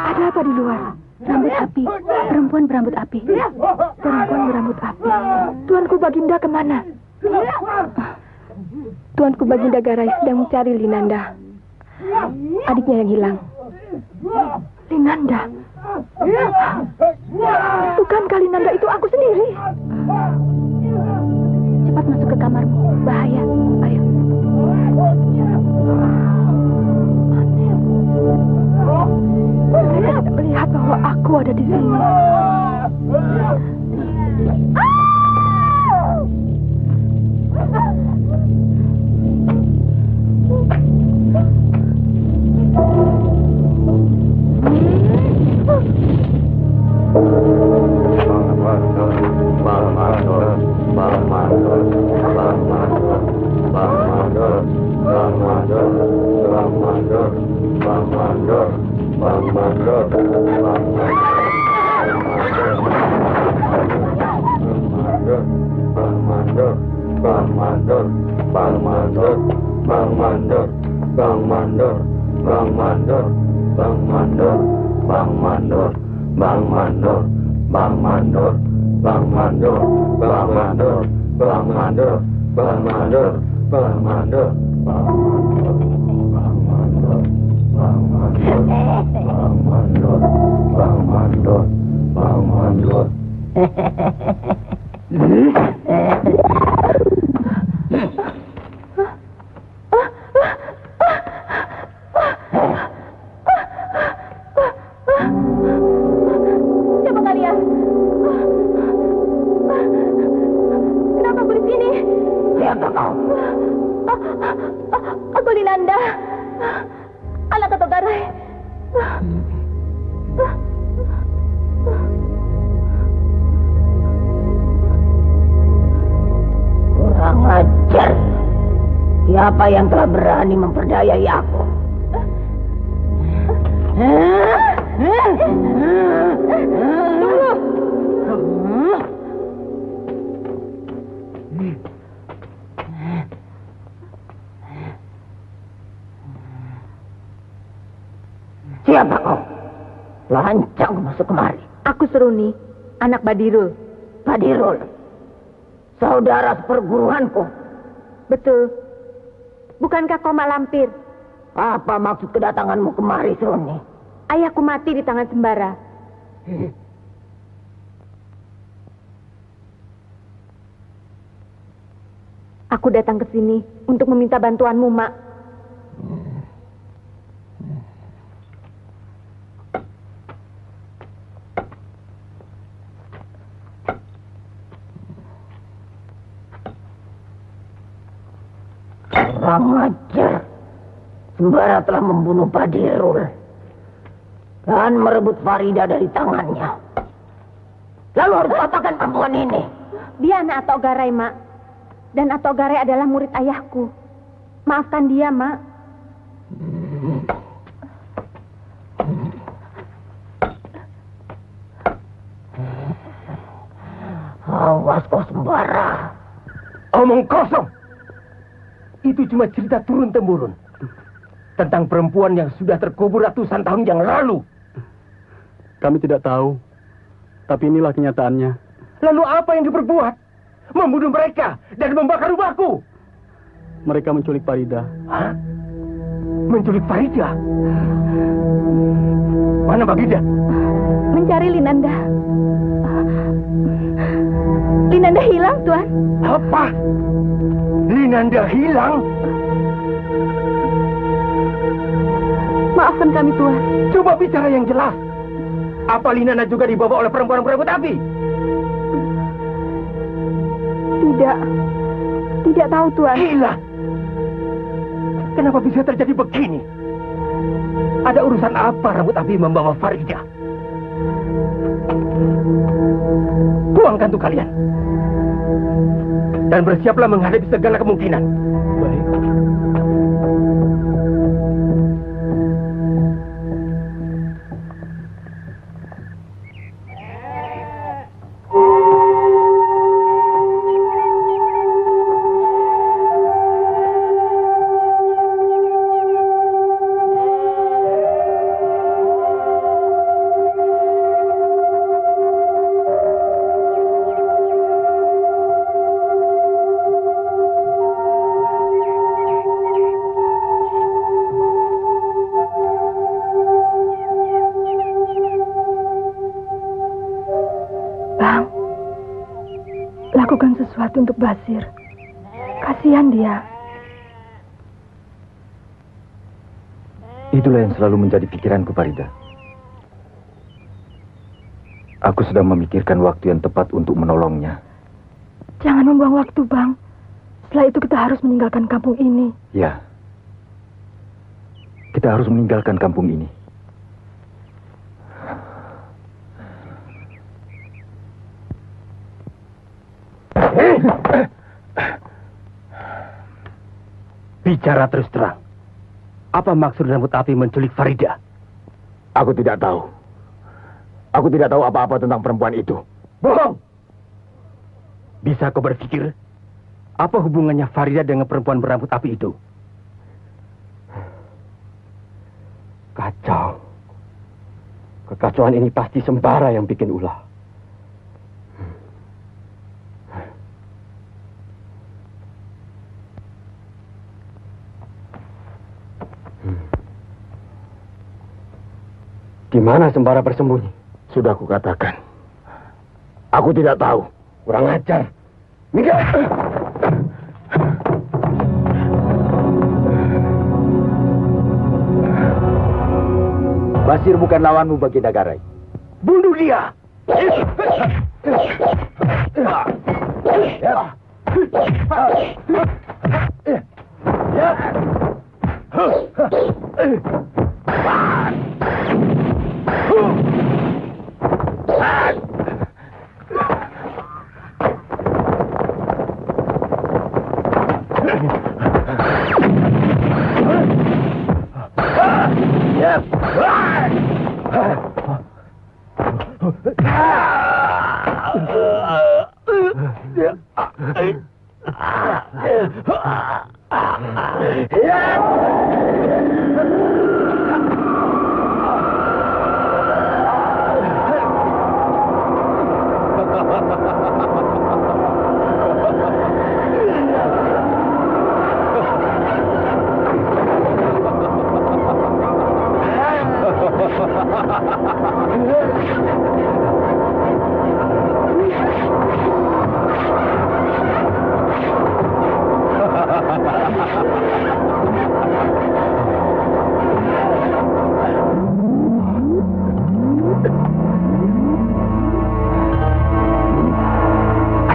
Ada apa di luar? Rambut api, perempuan berambut api. Perempuan berambut api. Tuanku Baginda kemana? Tuanku Baginda Garai sedang mencari Linanda, adiknya yang hilang. Linanda? Bukankah Linanda itu aku sendiri? cepat masuk ke kamarmu. Bahaya. Ayo. Mereka tidak melihat bahwa aku ada di sini. Coba kalian. Kenapa aku di sini? Siapa kau? Aku Linanda, anak Ketua Garai. Kurang ajar. Siapa yang telah berani memperdayai aku? Siapa kau? Lancang masuk kemari. Aku Seruni, anak Badirul. Badirul, saudara seperguruanku. Betul. Bukankah kau mak lampir? Apa maksud kedatanganmu kemari, Seruni? Ayahku mati di tangan Sembara. Aku datang ke sini untuk meminta bantuanmu, Mak. Kurang ajar. Sembara telah membunuh Badirul dan merebut Farida dari tangannya. Lalu harus katakan perempuan ini. Dia anak Atok Garai, Mak. Dan Atok Garai adalah murid ayahku. Maafkan dia, Mak. Awas kau Sembara. Omong kosong. Itu cuma cerita turun-temurun tentang perempuan yang sudah terkubur ratusan tahun yang lalu. Kami tidak tahu, tapi inilah kenyataannya. Lalu apa yang diperbuat? Membunuh mereka dan membakar rumahku. Mereka menculik Farida. Hah? Menculik Farida? Mana Baginda? Mencari Linanda. Linanda hilang, Tuan. Apa? Linanda hilang? Maafkan kami, Tuan. Coba bicara yang jelas. Apa Linanda juga dibawa oleh perempuan berebut api? Tidak. Tidak tahu, Tuan. Gila. Kenapa bisa terjadi begini? Ada urusan apa rambut api membawa Farida? Tuangkan tuh kalian. Dan bersiaplah menghadapi segala kemungkinan. Baik. Bang, lakukan sesuatu untuk Basir. Kasihan dia. Itulah yang selalu menjadi pikiranku, Farida. Aku sedang memikirkan waktu yang tepat untuk menolongnya. Jangan membuang waktu, Bang. Setelah itu kita harus meninggalkan kampung ini. Ya. Kita harus meninggalkan kampung ini. Bicara terus terang. Apa maksud rambut api menculik Farida? Aku tidak tahu. Aku tidak tahu apa-apa tentang perempuan itu. Bohong! Bisa kau berpikir, apa hubungannya Farida dengan perempuan berambut api itu? Kacau. Kekacauan ini pasti Sembara yang bikin ulah. Di mana Sembara bersembunyi? Sudah kukatakan. Aku tidak tahu. Kurang ajar. Minggir! Basir bukan lawanmu bagi Nagarai. Bunuh dia!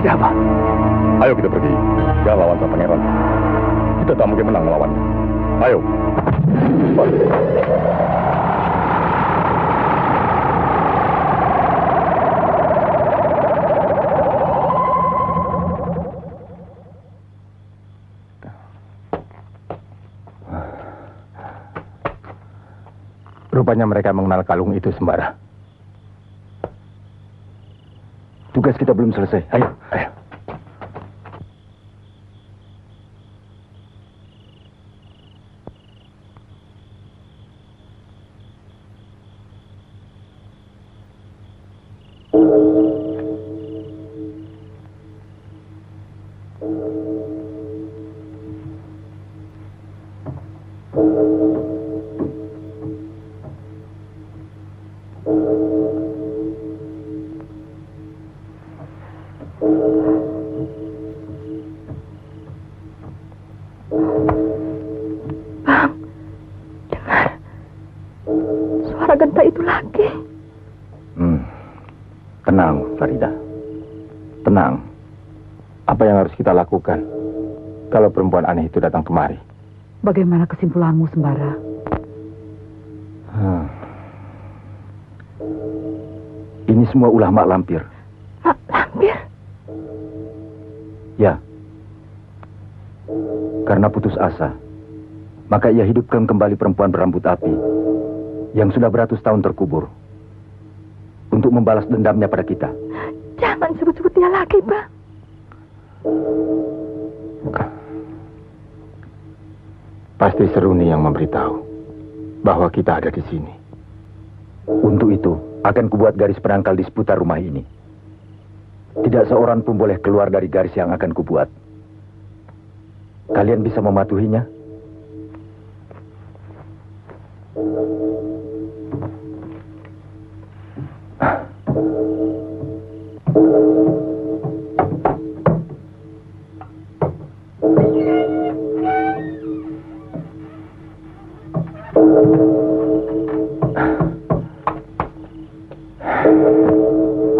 Ada apa? Ayo kita pergi. Jangan lawan sang pangeran. Kita tak mungkin menang melawannya. Ayo. Rupanya mereka mengenal kalung itu, Sembara. Tugas kita belum selesai. Ayo. Ayo. Bang, dengar. Suara genta itu lagi. Tenang, Farida. Tenang. Apa yang harus kita lakukan kalau perempuan aneh itu datang kemari? Bagaimana kesimpulanmu, Sembara? Ini semua ulah Mak Lampir. Mak Lampir? Ya. Karena putus asa, maka ia hidupkan kembali perempuan berambut api yang sudah beratus tahun terkubur untuk membalas dendamnya pada kita. Jangan sebut-sebut dia lagi, Bang. Pasti Seruni yang memberitahu bahwa kita ada di sini. Untuk itu, akan kubuat garis penangkal di seputar rumah ini. Tidak seorang pun boleh keluar dari garis yang akan kubuat. Kalian bisa mematuhinya?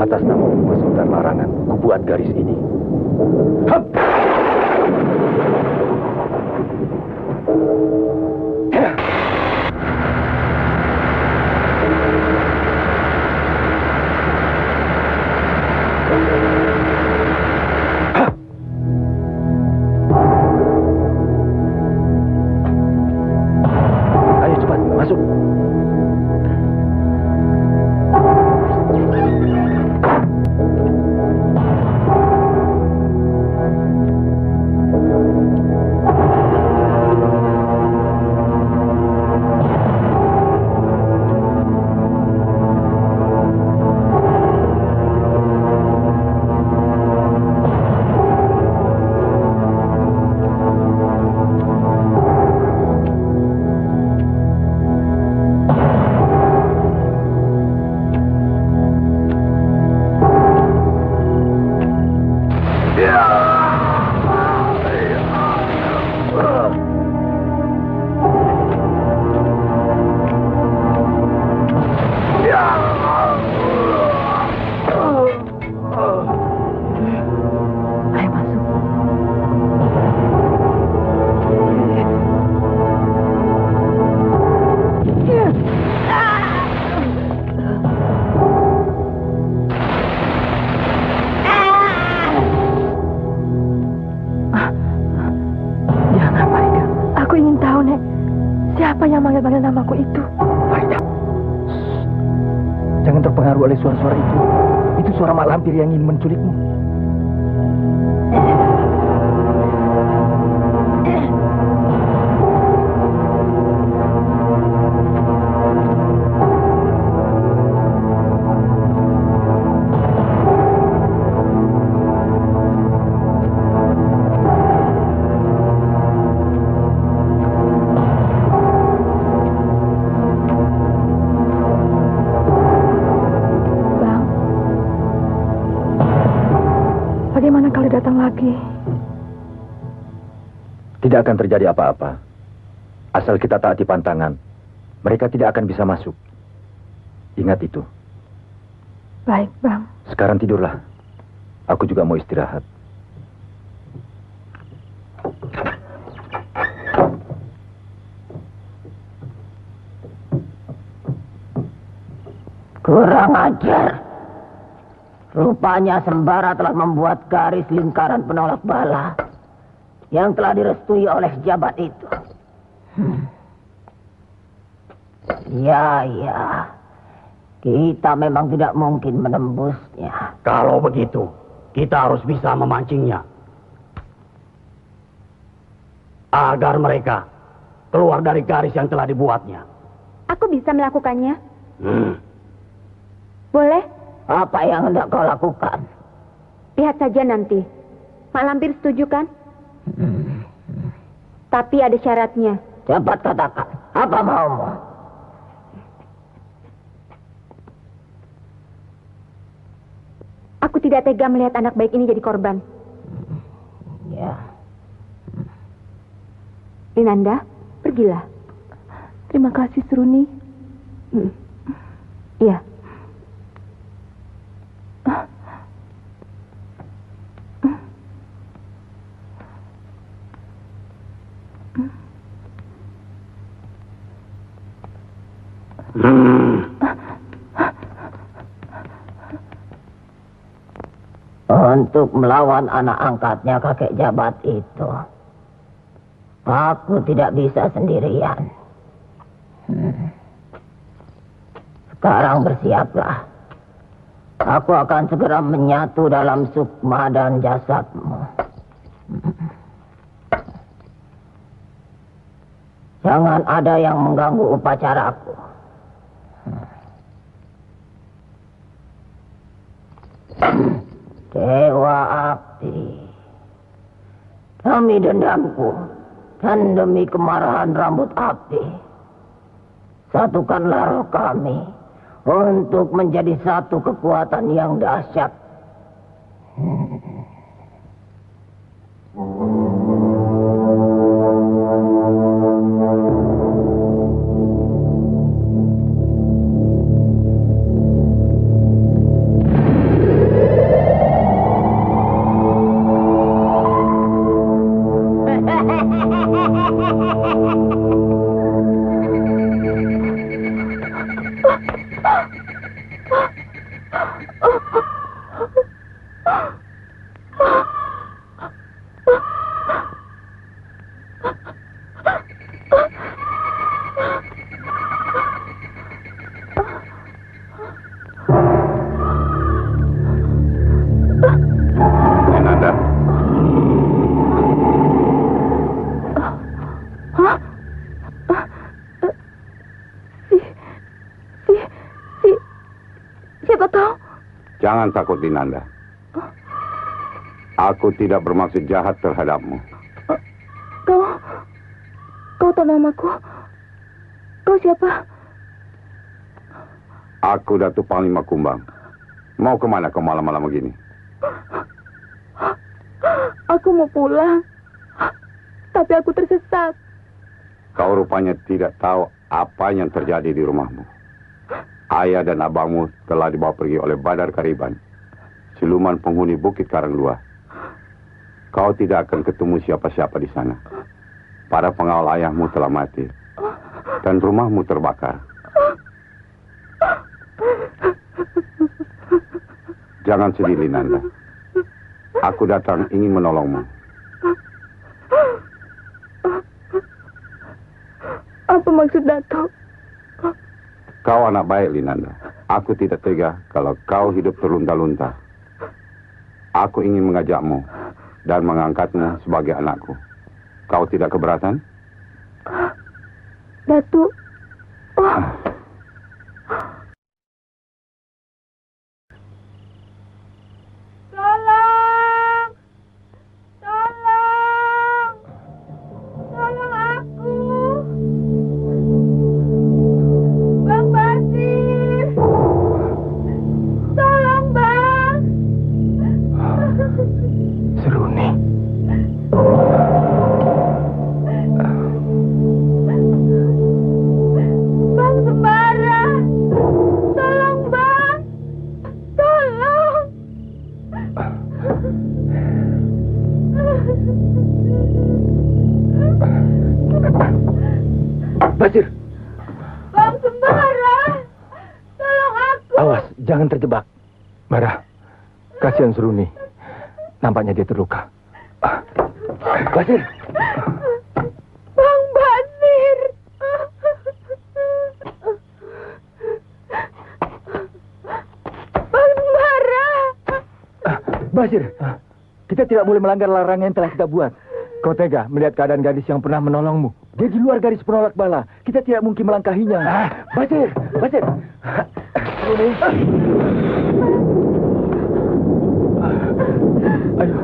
Atas nama Humas Hutan Larangan, kubuat garis ini. Hup! Ayo cepat, masuk. Manggil-manggil namaku itu. Farida, jangan terpengaruh oleh suara-suara itu. Itu suara mak lampir yang ingin menculikmu. Bagaimana kalau datang lagi? Tidak akan terjadi apa-apa. Asal kita taati pantangan, mereka tidak akan bisa masuk. Ingat itu. Baik, Bang. Sekarang tidurlah. Aku juga mau istirahat. Kurang ajar. Rupanya Sembara telah membuat garis lingkaran penolak bala yang telah direstui oleh jabat itu. Ya. Kita memang tidak mungkin menembusnya. Kalau begitu, kita harus bisa memancingnya. Agar mereka keluar dari garis yang telah dibuatnya. Aku bisa melakukannya. Boleh? Apa yang hendak kau lakukan? Lihat saja nanti. Mak Lampir setuju kan? Tapi ada syaratnya. Cepat katakan. Apa maumu? Aku tidak tega melihat anak baik ini jadi korban. Ya. Linanda, pergilah. Terima kasih, Seruni. Iya. Untuk melawan anak angkatnya kakek jabat itu, aku tidak bisa sendirian. Sekarang bersiaplah. Aku akan segera menyatu dalam sukma dan jasadmu. Jangan ada yang mengganggu upacaraku. Dewa Api, demi dendamku dan demi kemarahan rambut api, satukanlah roh kami untuk menjadi satu kekuatan yang dahsyat. Jangan takut, Dinanda. Aku tidak bermaksud jahat terhadapmu. Kau tahu namaku? Kau siapa? Aku Datuk Panglima Kumbang. Mau kemana kau malam-malam begini? Aku mau pulang. Tapi aku tersesat. Kau rupanya tidak tahu apa yang terjadi di rumahmu. Ayah dan abangmu telah dibawa pergi oleh Badar Kariban, siluman penghuni Bukit Karangdua. Kau tidak akan ketemu siapa-siapa di sana. Para pengawal ayahmu telah mati. Dan rumahmu terbakar. Jangan sedih, Linanda. Aku datang ingin menolongmu. Apa maksud Datuk? Kau anak baik, Linanda. Aku tidak tega kalau kau hidup terlunta-lunta. Aku ingin mengajakmu dan mengangkatmu sebagai anakku. Kau tidak keberatan? Datuk. Basir. Bang Sembara, tolong aku. Awas, jangan terjebak. Marah, kasihan Seruni. Nampaknya dia terluka. Basir. Bang Basir. Bang Sembara. Basir, kita tidak boleh melanggar larangan yang telah kita buat. Kau tega melihat keadaan gadis yang pernah menolongmu. Dia di luar garis penolak bala. Kita tidak mungkin melangkahinya. Basir, Basir. Ayo.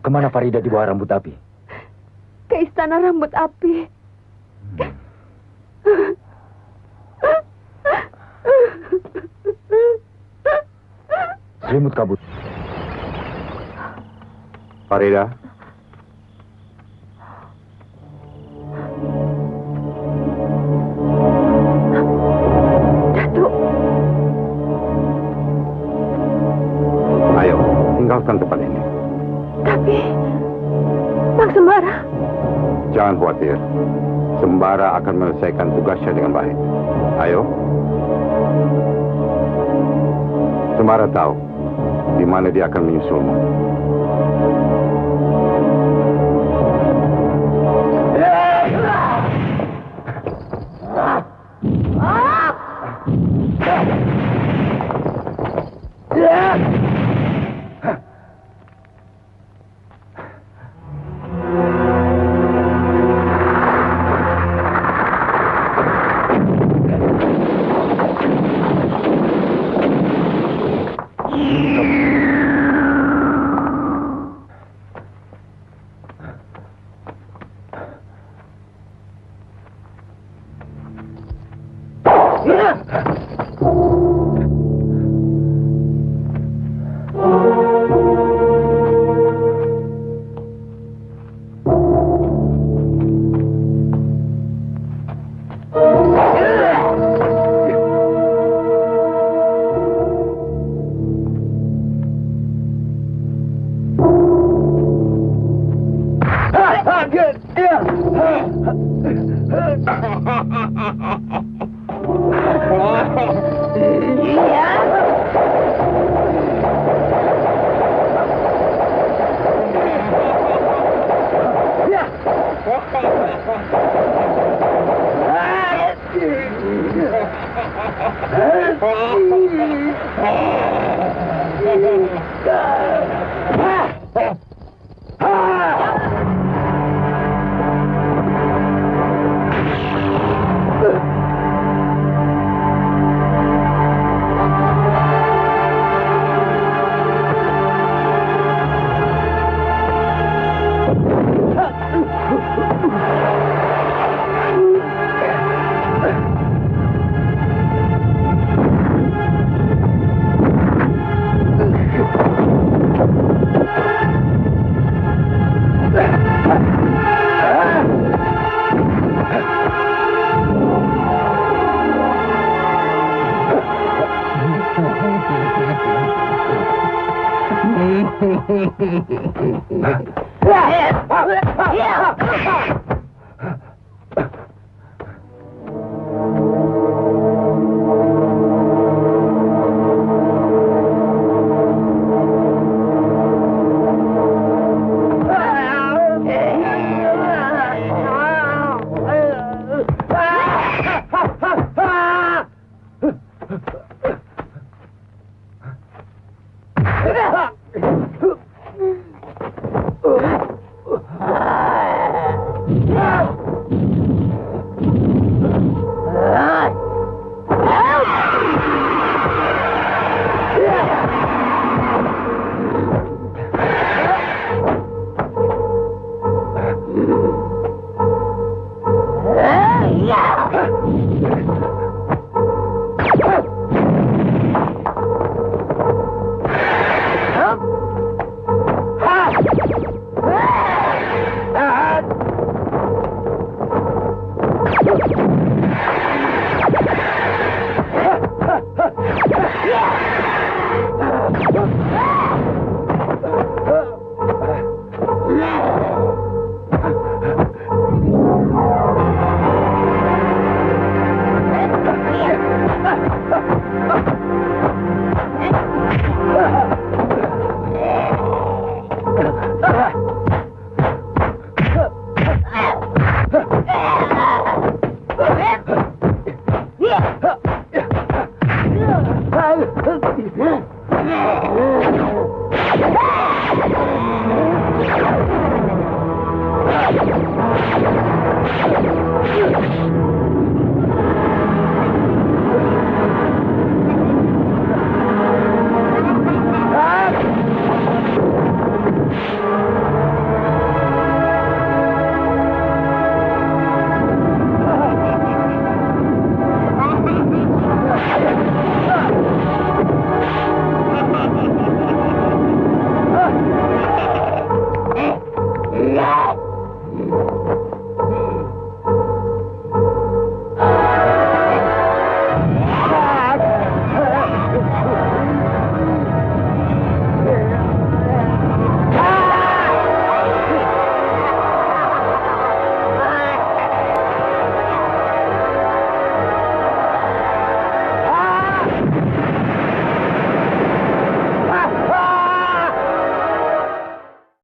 Kemana Farida di bawah rambut api? Ke istana rambut api. Selimut kabut. Farida. Datuk. Ayo, tinggalkan tempat ini. Tapi, Bang Sembara. Jangan khawatir. Sembara akan menyelesaikan tugasnya dengan baik. Ayo. Sembara tahu di mana dia akan menyusulmu. Yeah.